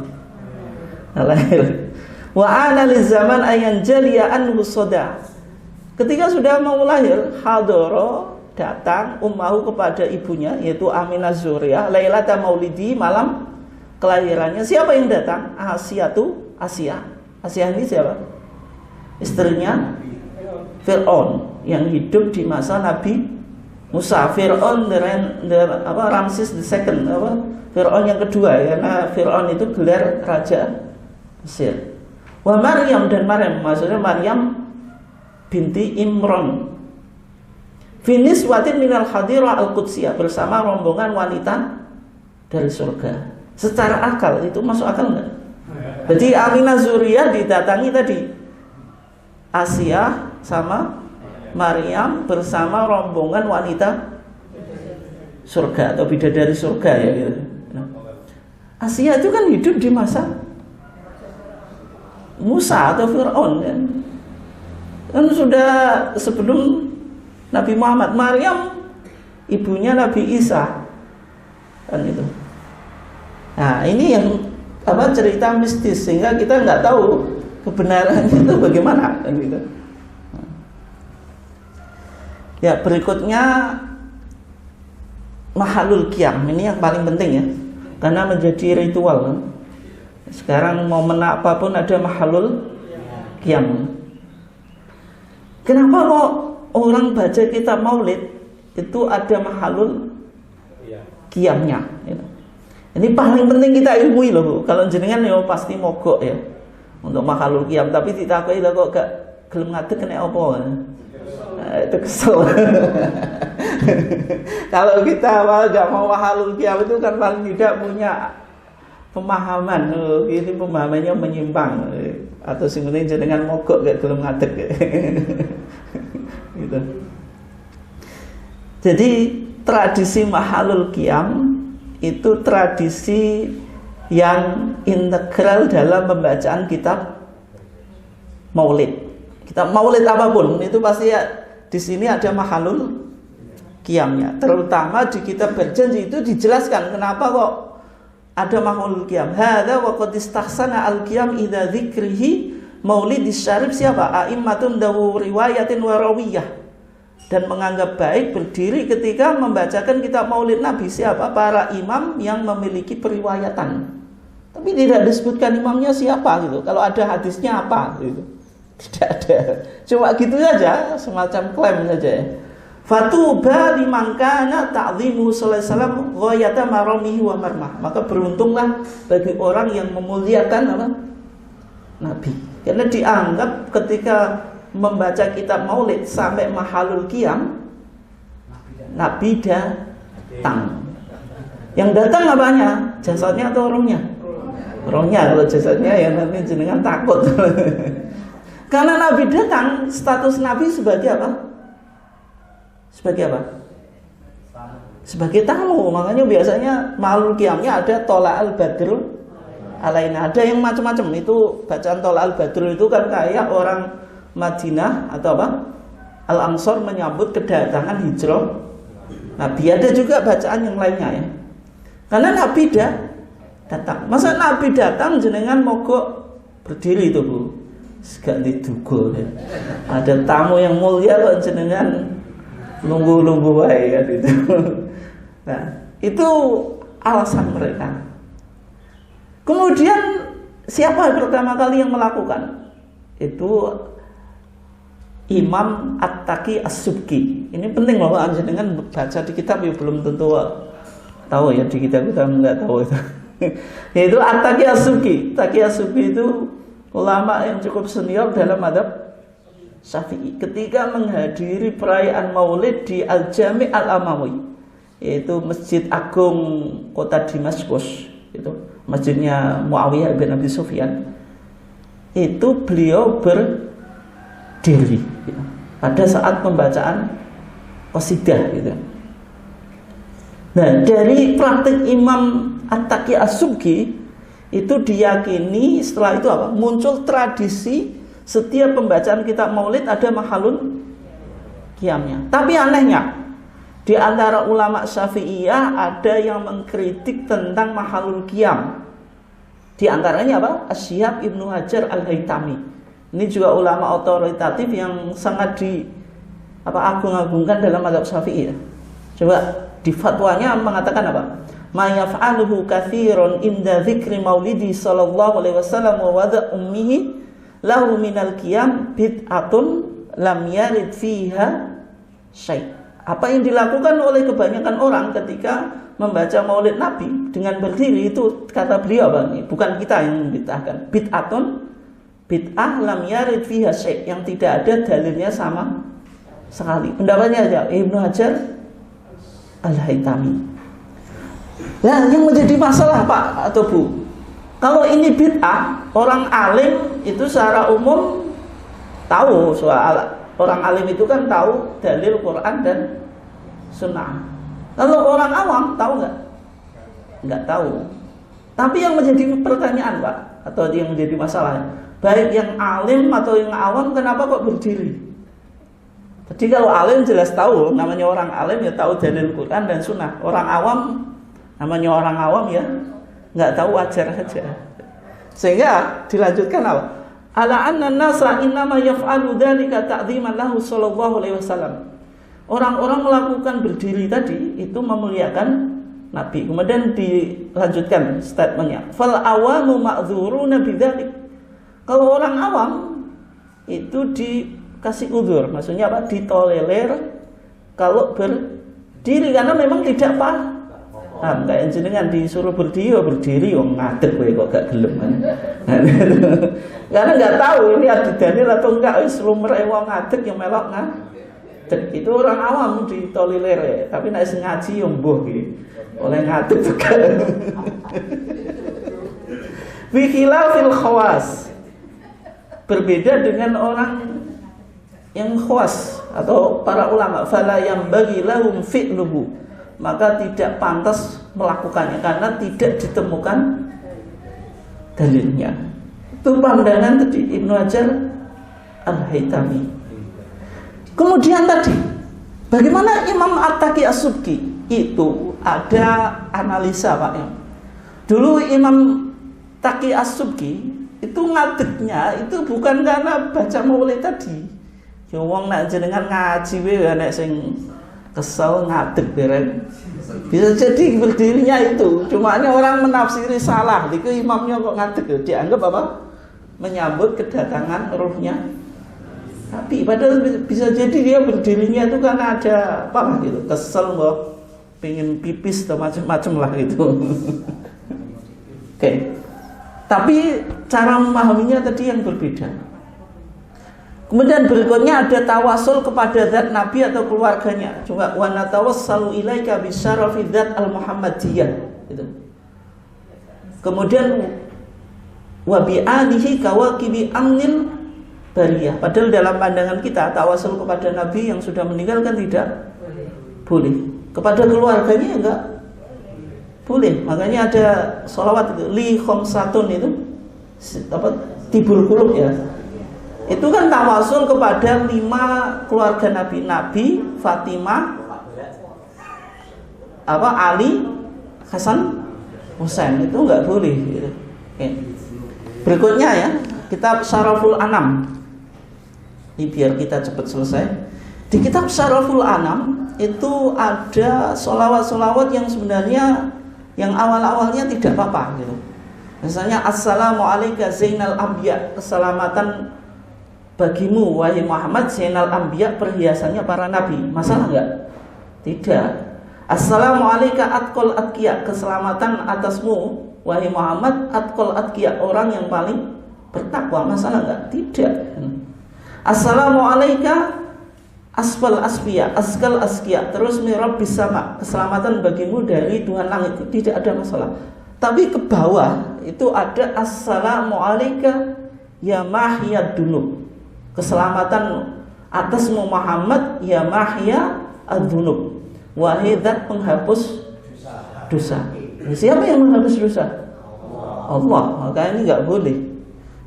S1: Lahir. Wa ana lizaman ayan jaliya anhu soda. Ketika sudah mau lahir, hadoro datang ummahu kepada ibunya yaitu Aminah Zuriyah lailata maulidi, malam kelahirannya. Siapa yang datang? Asia. Asia ini siapa? Istrinya Fir'aun yang hidup di masa Nabi Musa. Fir'aun Ramses II, Fir'aun yang kedua, karena Fir'aun itu gelar raja Mesir. Wa Maryam, dan Maryam maksudnya Maryam binti Imran. Finis watin minal hadirah al-Qudsiyah, bersama rombongan wanita dari surga. Secara akal itu masuk akal enggak? Jadi Aminah Zuriyah didatangi tadi Asia sama Maryam bersama rombongan wanita surga atau bidadari surga ya gitu. Asia itu kan hidup di masa Musa atau Fir'aun kan sudah sebelum Nabi Muhammad. Maryam ibunya Nabi Isa kan itu. Nah ini yang cerita mistis sehingga kita nggak tahu kebenaran itu bagaimana kan gitu. Ya berikutnya mahalul qiyam, ini yang paling penting ya, karena menjadi ritual kan. Sekarang momen apapun ada mahalul qiyam. Kenapa kok orang baca kitab Maulid itu ada mahalul qiyamnya gitu. Ini paling penting kita ilmui loh Bu. Kalau jenengan ya pasti mogok ya untuk mahalul qiyam, tapi ditakoki kok gak gelem ngadeg kena apa? Itu kesel. Kalau kita gak mau mahalul qiyam itu kan paling tidak punya pemahaman. Ini pemahamannya menyimpang atau sebenarnya jenengan mogok gak gelem ngadeg. Gitu. Jadi tradisi mahalul qiyam itu tradisi yang integral dalam pembacaan kitab Maulid. Kitab Maulid apapun itu pasti ya, di sini ada mahalul qiyamnya. Terutama di kitab Berjanji itu dijelaskan kenapa kok ada mahalul qiyam. Hadza wa qad istahsana al-qiyam idza dzikrihi maulidis syarif siapa? A'immatun dawu riwayatin wa rawiyah. Dan menganggap baik berdiri ketika membacakan kitab Maulid Nabi siapa? Para imam yang memiliki periwayatan. Tapi tidak disebutkan imamnya siapa gitu. Kalau ada hadisnya apa gitu. Tidak ada. Cuma gitu saja, semacam klaim saja ya. Fatuba liman kana ta'dhimu sallallahu alaihi wasallam ghayata maramihi wa marmah. Maka beruntunglah bagi orang yang memuliakan apa? Nabi. Karena dianggap ketika membaca kitab Maulid sampai mahalul qiyam, Nabi datang. Yang datang apanya? Jasadnya atau rohnya? Rohnya. Kalau jasadnya ya nanti jenengan takut. Karena Nabi datang, status Nabi sebagai apa? Sebagai apa? Sebagai tamu. Makanya biasanya mahalul qiyamnya ada tola'al badru alaina. Ada yang macam-macam. Itu bacaan tola'al badru itu kan kayak orang Madinah atau apa? Al-Ansor menyambut kedatangan hijrah Nabi. Ada juga bacaan yang lainnya ya. Karena Nabi datang. Masa Nabi datang jenengan mogok berdiri itu Bu? Gak diduga ya. Ada tamu yang mulia kok jenengan nunggu-nunggu wae kan itu. Nah, itu alasan mereka. Kemudian siapa yang pertama kali yang melakukan? Itu Imam At-Taqi As-Subki. Ini penting loh, jenengan baca di kitab ya belum tentu tahu ya, di kitab kita nggak tahu itu. Yaitu At-Taqi As-Subki. Taqi As-Subki itu ulama yang cukup senior dalam mazhab Syafi'i. Ketika menghadiri perayaan Maulid di Al-Jami' Al-Amawi, yaitu Masjid Agung kota Damaskus, itu masjidnya Muawiyah bin Abi Sufyan. Itu beliau berdiri pada saat pembacaan qasidah gitu. Nah, dari praktik Imam At-Taqi As-Subki itu diyakini setelah itu apa? Muncul tradisi setiap pembacaan kitab Maulid ada mahalun qiyamnya. Tapi anehnya, di antara ulama Syafi'iyah ada yang mengkritik tentang mahalul qiyam. Di antaranya apa? Asy-Syihab Ibnu Hajar Al-Haytami. Ini juga ulama otoritatif yang sangat agung-agungkan dalam mazhab Syafi'i ya. Coba di fatwanya mengatakan apa? Ma yaf'aluhu katsirun inda dzikri maulidi sallallahu alaihi wasallam wa wada ummihi lahu minal qiyam bid'atun lam yarid fiha syai'. Apa yang dilakukan oleh kebanyakan orang ketika membaca Maulid Nabi dengan berdiri itu, kata beliau bukan kita yang membid'ahkan. Bid'ah lam yarid fiha syai', yang tidak ada dalilnya sama sekali. Pendapatnya aja Ibnu Hajar Al-Haytami. Nah, yang menjadi masalah Pak atau Bu, kalau ini bid'ah, orang alim itu secara umum tahu soal, orang alim itu kan tahu dalil Quran dan Sunnah. Kalau orang awam tahu nggak? Nggak tahu. Tapi yang menjadi pertanyaan Pak, atau yang menjadi masalah, baik yang alim atau yang awam, kenapa kok berdiri? Jadi kalau alim jelas tahu, namanya orang alim ya tahu dalil Quran dan Sunnah. Orang awam, namanya orang awam ya nggak tahu, wajar saja. Sehingga dilanjutkan apa? Ala anna nasa innama yaf'alu dzalika ta'dhiman lahu sallallahu alaihi wasallam. Orang-orang melakukan berdiri tadi itu memuliakan Nabi. Kemudian dilanjutkan statementnya. Fal awamu ma'dzuruna bidzalik. Kalau orang awam itu dikasih udzur, maksudnya apa? Ditolerir kalau berdiri karena memang tidak paham. Kayak jenengan disuruh berdiri wong ngadeg kowe kok gak gelem kan. Karena enggak tahu ini ada dalil atau enggak, wis lumrah wong ngadeg yang melok ngadeg. Itu orang awam ditolerir ya, tapi nek sing ngaji yo mbuh iki. Oleh ngadeg juga. Bi khilafil khawas. Berbeda dengan orang yang khawas atau para ulama, fala yang bagi lahum fi'luhu, maka tidak pantas melakukannya karena tidak ditemukan dalilnya. Itu pandangan tadi Ibnu Hajar Al-Haytami. Kemudian tadi, bagaimana Imam At-Taqi As-Subki? Itu ada analisa Pak ya. Dulu Imam Taqi As-Subki itu ngadegnya itu bukan karena baca Maulid tadi. Ya wong nek jenengan ngaji wae nek sing kesel ngadeg beren. Bisa jadi berdirinya itu. Cuma orang menafsiri salah. Itu imamnya kok ngadeg. Dianggap apa? Menyambut kedatangan ruhnya Tapi padahal bisa jadi dia berdirinya itu karena ada apa gitu, kesel kok, pengen pipis atau macam-macam lah gitu. Oke. Tapi cara memahaminya tadi yang berbeda. Kemudian berikutnya ada tawasul kepada zat Nabi atau keluarganya. Juga wa natawassalu ilaika bisyarafi zat al-Muhammadiyah gitu. Kemudian wa bi alihi kawaqibi amnil bariyah. Padahal dalam pandangan kita tawasul kepada Nabi yang sudah meninggal kan tidak boleh. Kepada keluarganya enggak boleh. Makanya ada sholawat itu li khamsatun itu apa tibul qulub ya. Itu kan tawasul kepada 5 keluarga Nabi, Nabi, Fatimah, apa Ali, Hasan, Husain, itu enggak boleh gitu. Oke. Berikutnya ya, kitab Syaraful Anam. Ini biar kita cepat selesai. Di kitab Syaraful Anam itu ada sholawat-sholawat yang sebenarnya yang awal-awalnya tidak apa-apa gitu. Misalnya Assalamualaikum Zainal Anbiya, keselamatan bagimu wahai Muhammad Zainal Anbiya, perhiasannya para nabi. Masalah enggak? Tidak. Assalamualaikum Atqal Atqiya, keselamatan atasmu wahai Muhammad Atqal Atqiya, orang yang paling bertakwa. Masalah enggak? Tidak. Assalamualaikum Asfal Asfiya, Askal Asqiya, terus Mirabbis Sama, keselamatan bagimu dari Tuhan langit. Tidak ada masalah. Tapi ke bawah itu ada Assalamualaikum ya Mahyad Dunub, keselamatan atasmu Muhammad ya Mahya ad-Dunub, wahai zat penghapus dosa. Siapa yang menghapus dosa? Allah. Maka ini enggak boleh.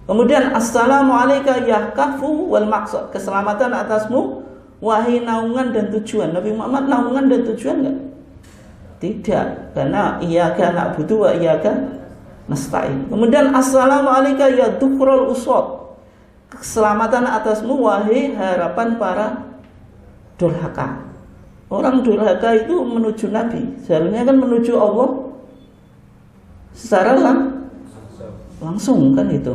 S1: Kemudian Assalamualaikum ya Kahfu wal Maqsad, keselamatan atasmu wahai naungan dan tujuan. Nabi Muhammad naungan dan tujuan enggak? Tidak, karena iyyaka na'budu wa iyyaka nasta'in. Kemudian Assalamualaikum ya Dukrul Uswat, keselamatan atasmu wahai harapan para durhaka. Orang durhaka itu menuju Nabi, seharusnya kan menuju Allah secara langsung kan itu.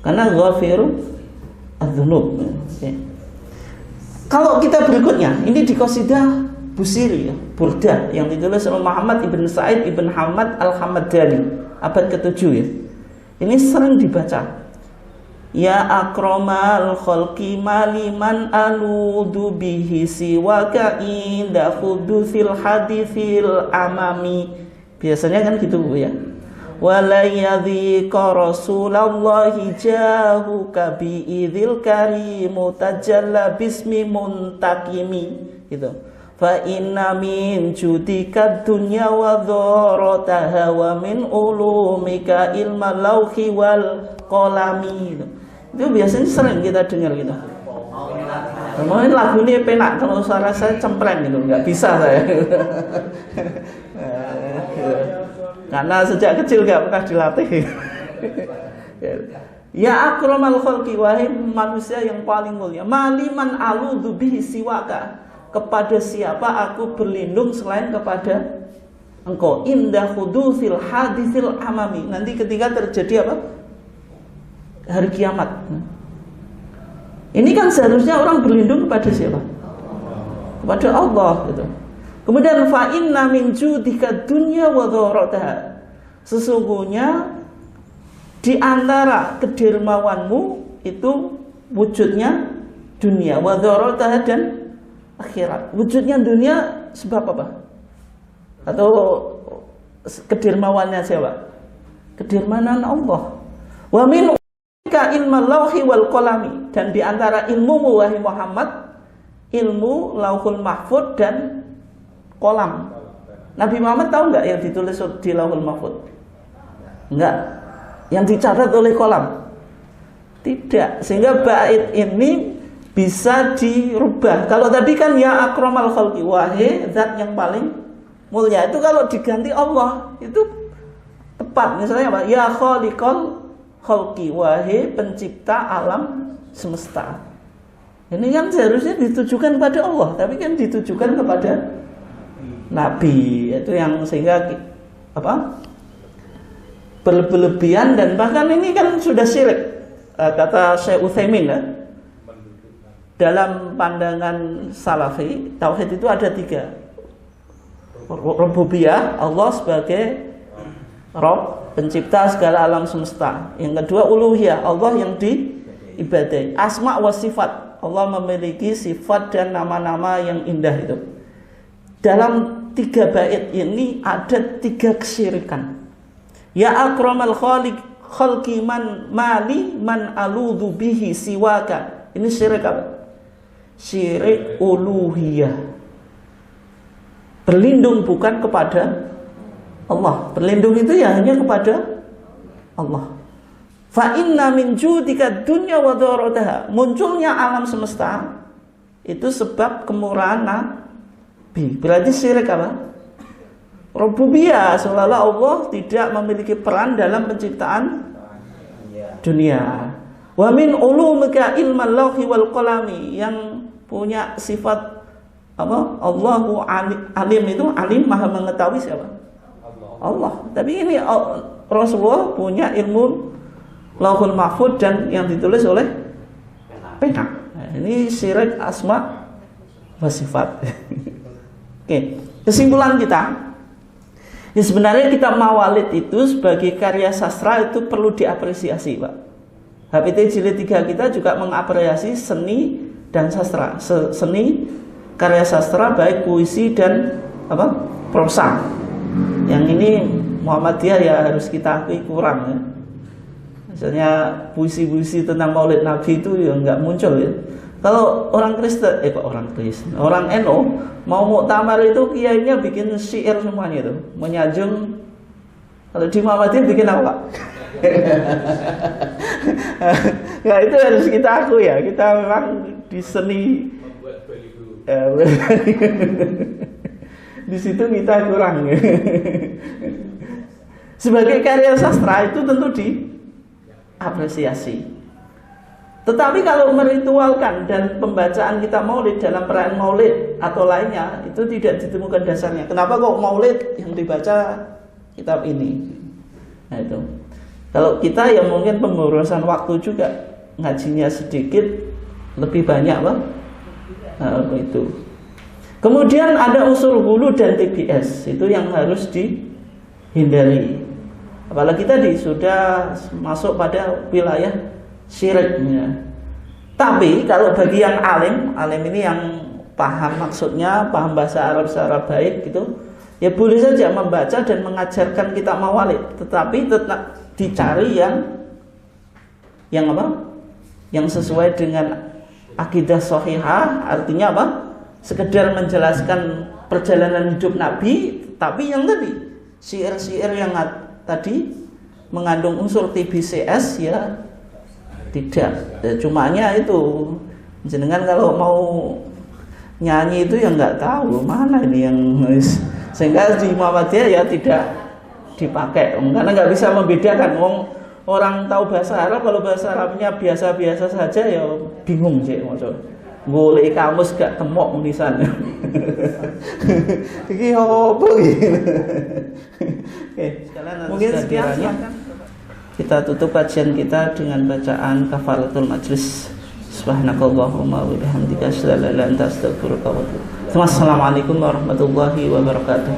S1: Karena ghafiru adzunub. Kalau kita berikutnya, ini di qasidah Busiri ya, Burdah yang ditulis oleh Muhammad ibn Sa'id ibn Hamad al-Hamadani, abad ke-7 ya. Ini sering dibaca. Ya akramal khalqi maliman aludu bihi siwaka inda khudutsil hadithil amami. Biasanya kan gitu Bu ya. Walayadhika rasulallahi jahuka bi'idhil karimu tajalla bismi muntakimi gitu. Fa inna min judika dunya wa dharataha wa min ulumika ilma lauhi wal qalami. Itu biasanya sering kita dengar gitu. Mungkin lagu ini penak, kalau suara saya cempreng gitu, nggak bisa saya. Karena sejak kecil nggak pernah dilatih. Ya akramal khalqi, wahai manusia yang paling mulia, maliman aludzu bihi siwaka, kepada siapa aku berlindung selain kepada engkau, indah hudusil hadithil amami, nanti ketika terjadi apa? Hari kiamat. Ini kan seharusnya orang berlindung kepada siapa? Kepada Allah gitu. Kemudian fa inna min judika dunya wa dharataha, sesungguhnya di antara kedermawanmu itu wujudnya dunia, wa dharataha dan akhirat. Wujudnya dunia sebab apa? Atau kedermawannya siapa? Kedermawanan Allah. Wa min ka ilmu lauhi wal qalami, dan di antara ilmumu wahai Muhammad ilmu lauhul mahfud dan kolam. Nabi Muhammad tahu nggak yang ditulis di lauhul mahfud? Enggak. Yang dicatat oleh kolam? Tidak. Sehingga bait ini bisa dirubah. Kalau tadi kan ya akramal khalqi, wahai zat yang paling mulia, itu kalau diganti Allah itu tepat. Misalnya apa? Ya khaliqal khalqi, wahai pencipta alam semesta. Ini kan seharusnya ditujukan kepada Allah, tapi kan ditujukan kepada Nabi. Itu yang sehingga apa? Berlebihan, dan bahkan ini kan sudah syirik. Kata Syekh Utsaimin ya. dalam pandangan Salafi, tauhid itu ada 3. Rububiyah, Allah sebagai Rabb, pencipta segala alam semesta. Yang kedua uluhiyah, Allah yang diibadahi. Asma wa sifat, Allah memiliki sifat dan nama-nama yang indah itu. Dalam 3 bait ini ada 3 kesyirikan. Ya akramal khalqi man mali man aludhu bihi siwaka. Ini syirik apa? Syirik uluhiyah. Berlindung bukan kepada Allah. Berlindung itu ya hanya kepada Allah. Fa inna min judika dunya wa dharataha. Munculnya alam semesta itu sebab kemurahan Nabi. Berarti syirik apa? Rububiyah, seolah-olah Allah tidak memiliki peran dalam penciptaan dunia. Wa min ulumika ilmal lauhi wal qalami, yang punya sifat apa? Allahu alim, itu alim maha mengetahui siapa? Allah. Tapi ini Rasulullah punya ilmu Lauhul Mahfuz dan yang ditulis oleh pena. Nah, ini syirik asma wa sifat. Oke, kesimpulan kita, ya sebenarnya kitab Mawalid itu sebagai karya sastra itu perlu diapresiasi, Pak. HPT jilid 3 kita juga mengapresiasi seni dan sastra, seni karya sastra baik puisi dan apa? Prosa. Yang ini Muhammadiyah ya harus kita akui kurang ya. Misalnya puisi-puisi tentang Maulid Nabi itu ya nggak muncul ya. Kalau orang Kristen, orang NU mau muktamar itu kiainya bikin syair semuanya itu, menyanjung. Kalau di Muhammadiyah bikin apa? Nah itu harus kita akui ya, kita memang di seni membuat di situ kita kurang. Sebagai karya sastra itu tentu diapresiasi. Tetapi kalau meritualkan dan pembacaan kita maulid dalam perayaan maulid atau lainnya itu tidak ditemukan dasarnya. Kenapa kok maulid yang dibaca kitab ini? Nah itu. Kalau kita ya mungkin pemborosan waktu juga, ngajinya sedikit, lebih banyak Bang. Nah itu. Kemudian ada unsur hulu dan TBS, itu yang harus dihindari. Apalagi tadi sudah masuk pada wilayah syiriknya. Tapi kalau bagi yang alim ini yang paham maksudnya, paham bahasa Arab secara baik gitu, ya boleh saja membaca dan mengajarkan kitab Mawalid, tetapi tetap dicari yang apa? Yang sesuai dengan akidah shahihah, artinya apa? Sekedar menjelaskan perjalanan hidup Nabi, tapi yang tadi syair-syair yang tadi mengandung unsur TBCS ya tidak. Ya, cumanya itu jenengan kalau mau nyanyi itu ya nggak tahu mana ini yang sehingga di Muhammadiyah ya tidak dipakai karena nggak bisa membedakan. Orang tahu bahasa Arab, kalau bahasa Arabnya biasa-biasa saja ya bingung sih maksud. Golek kamus gak temok di sana. Iki opo iki? Oke, mungkin sekian. Kita tutup kajian kita dengan bacaan kafaratul majlis. Subhanakallahumma wa bihamdika asyhadu an la ilaha illa anta astaghfiruka wa atubu ilaik. Assalamualaikum warahmatullahi wabarakatuh.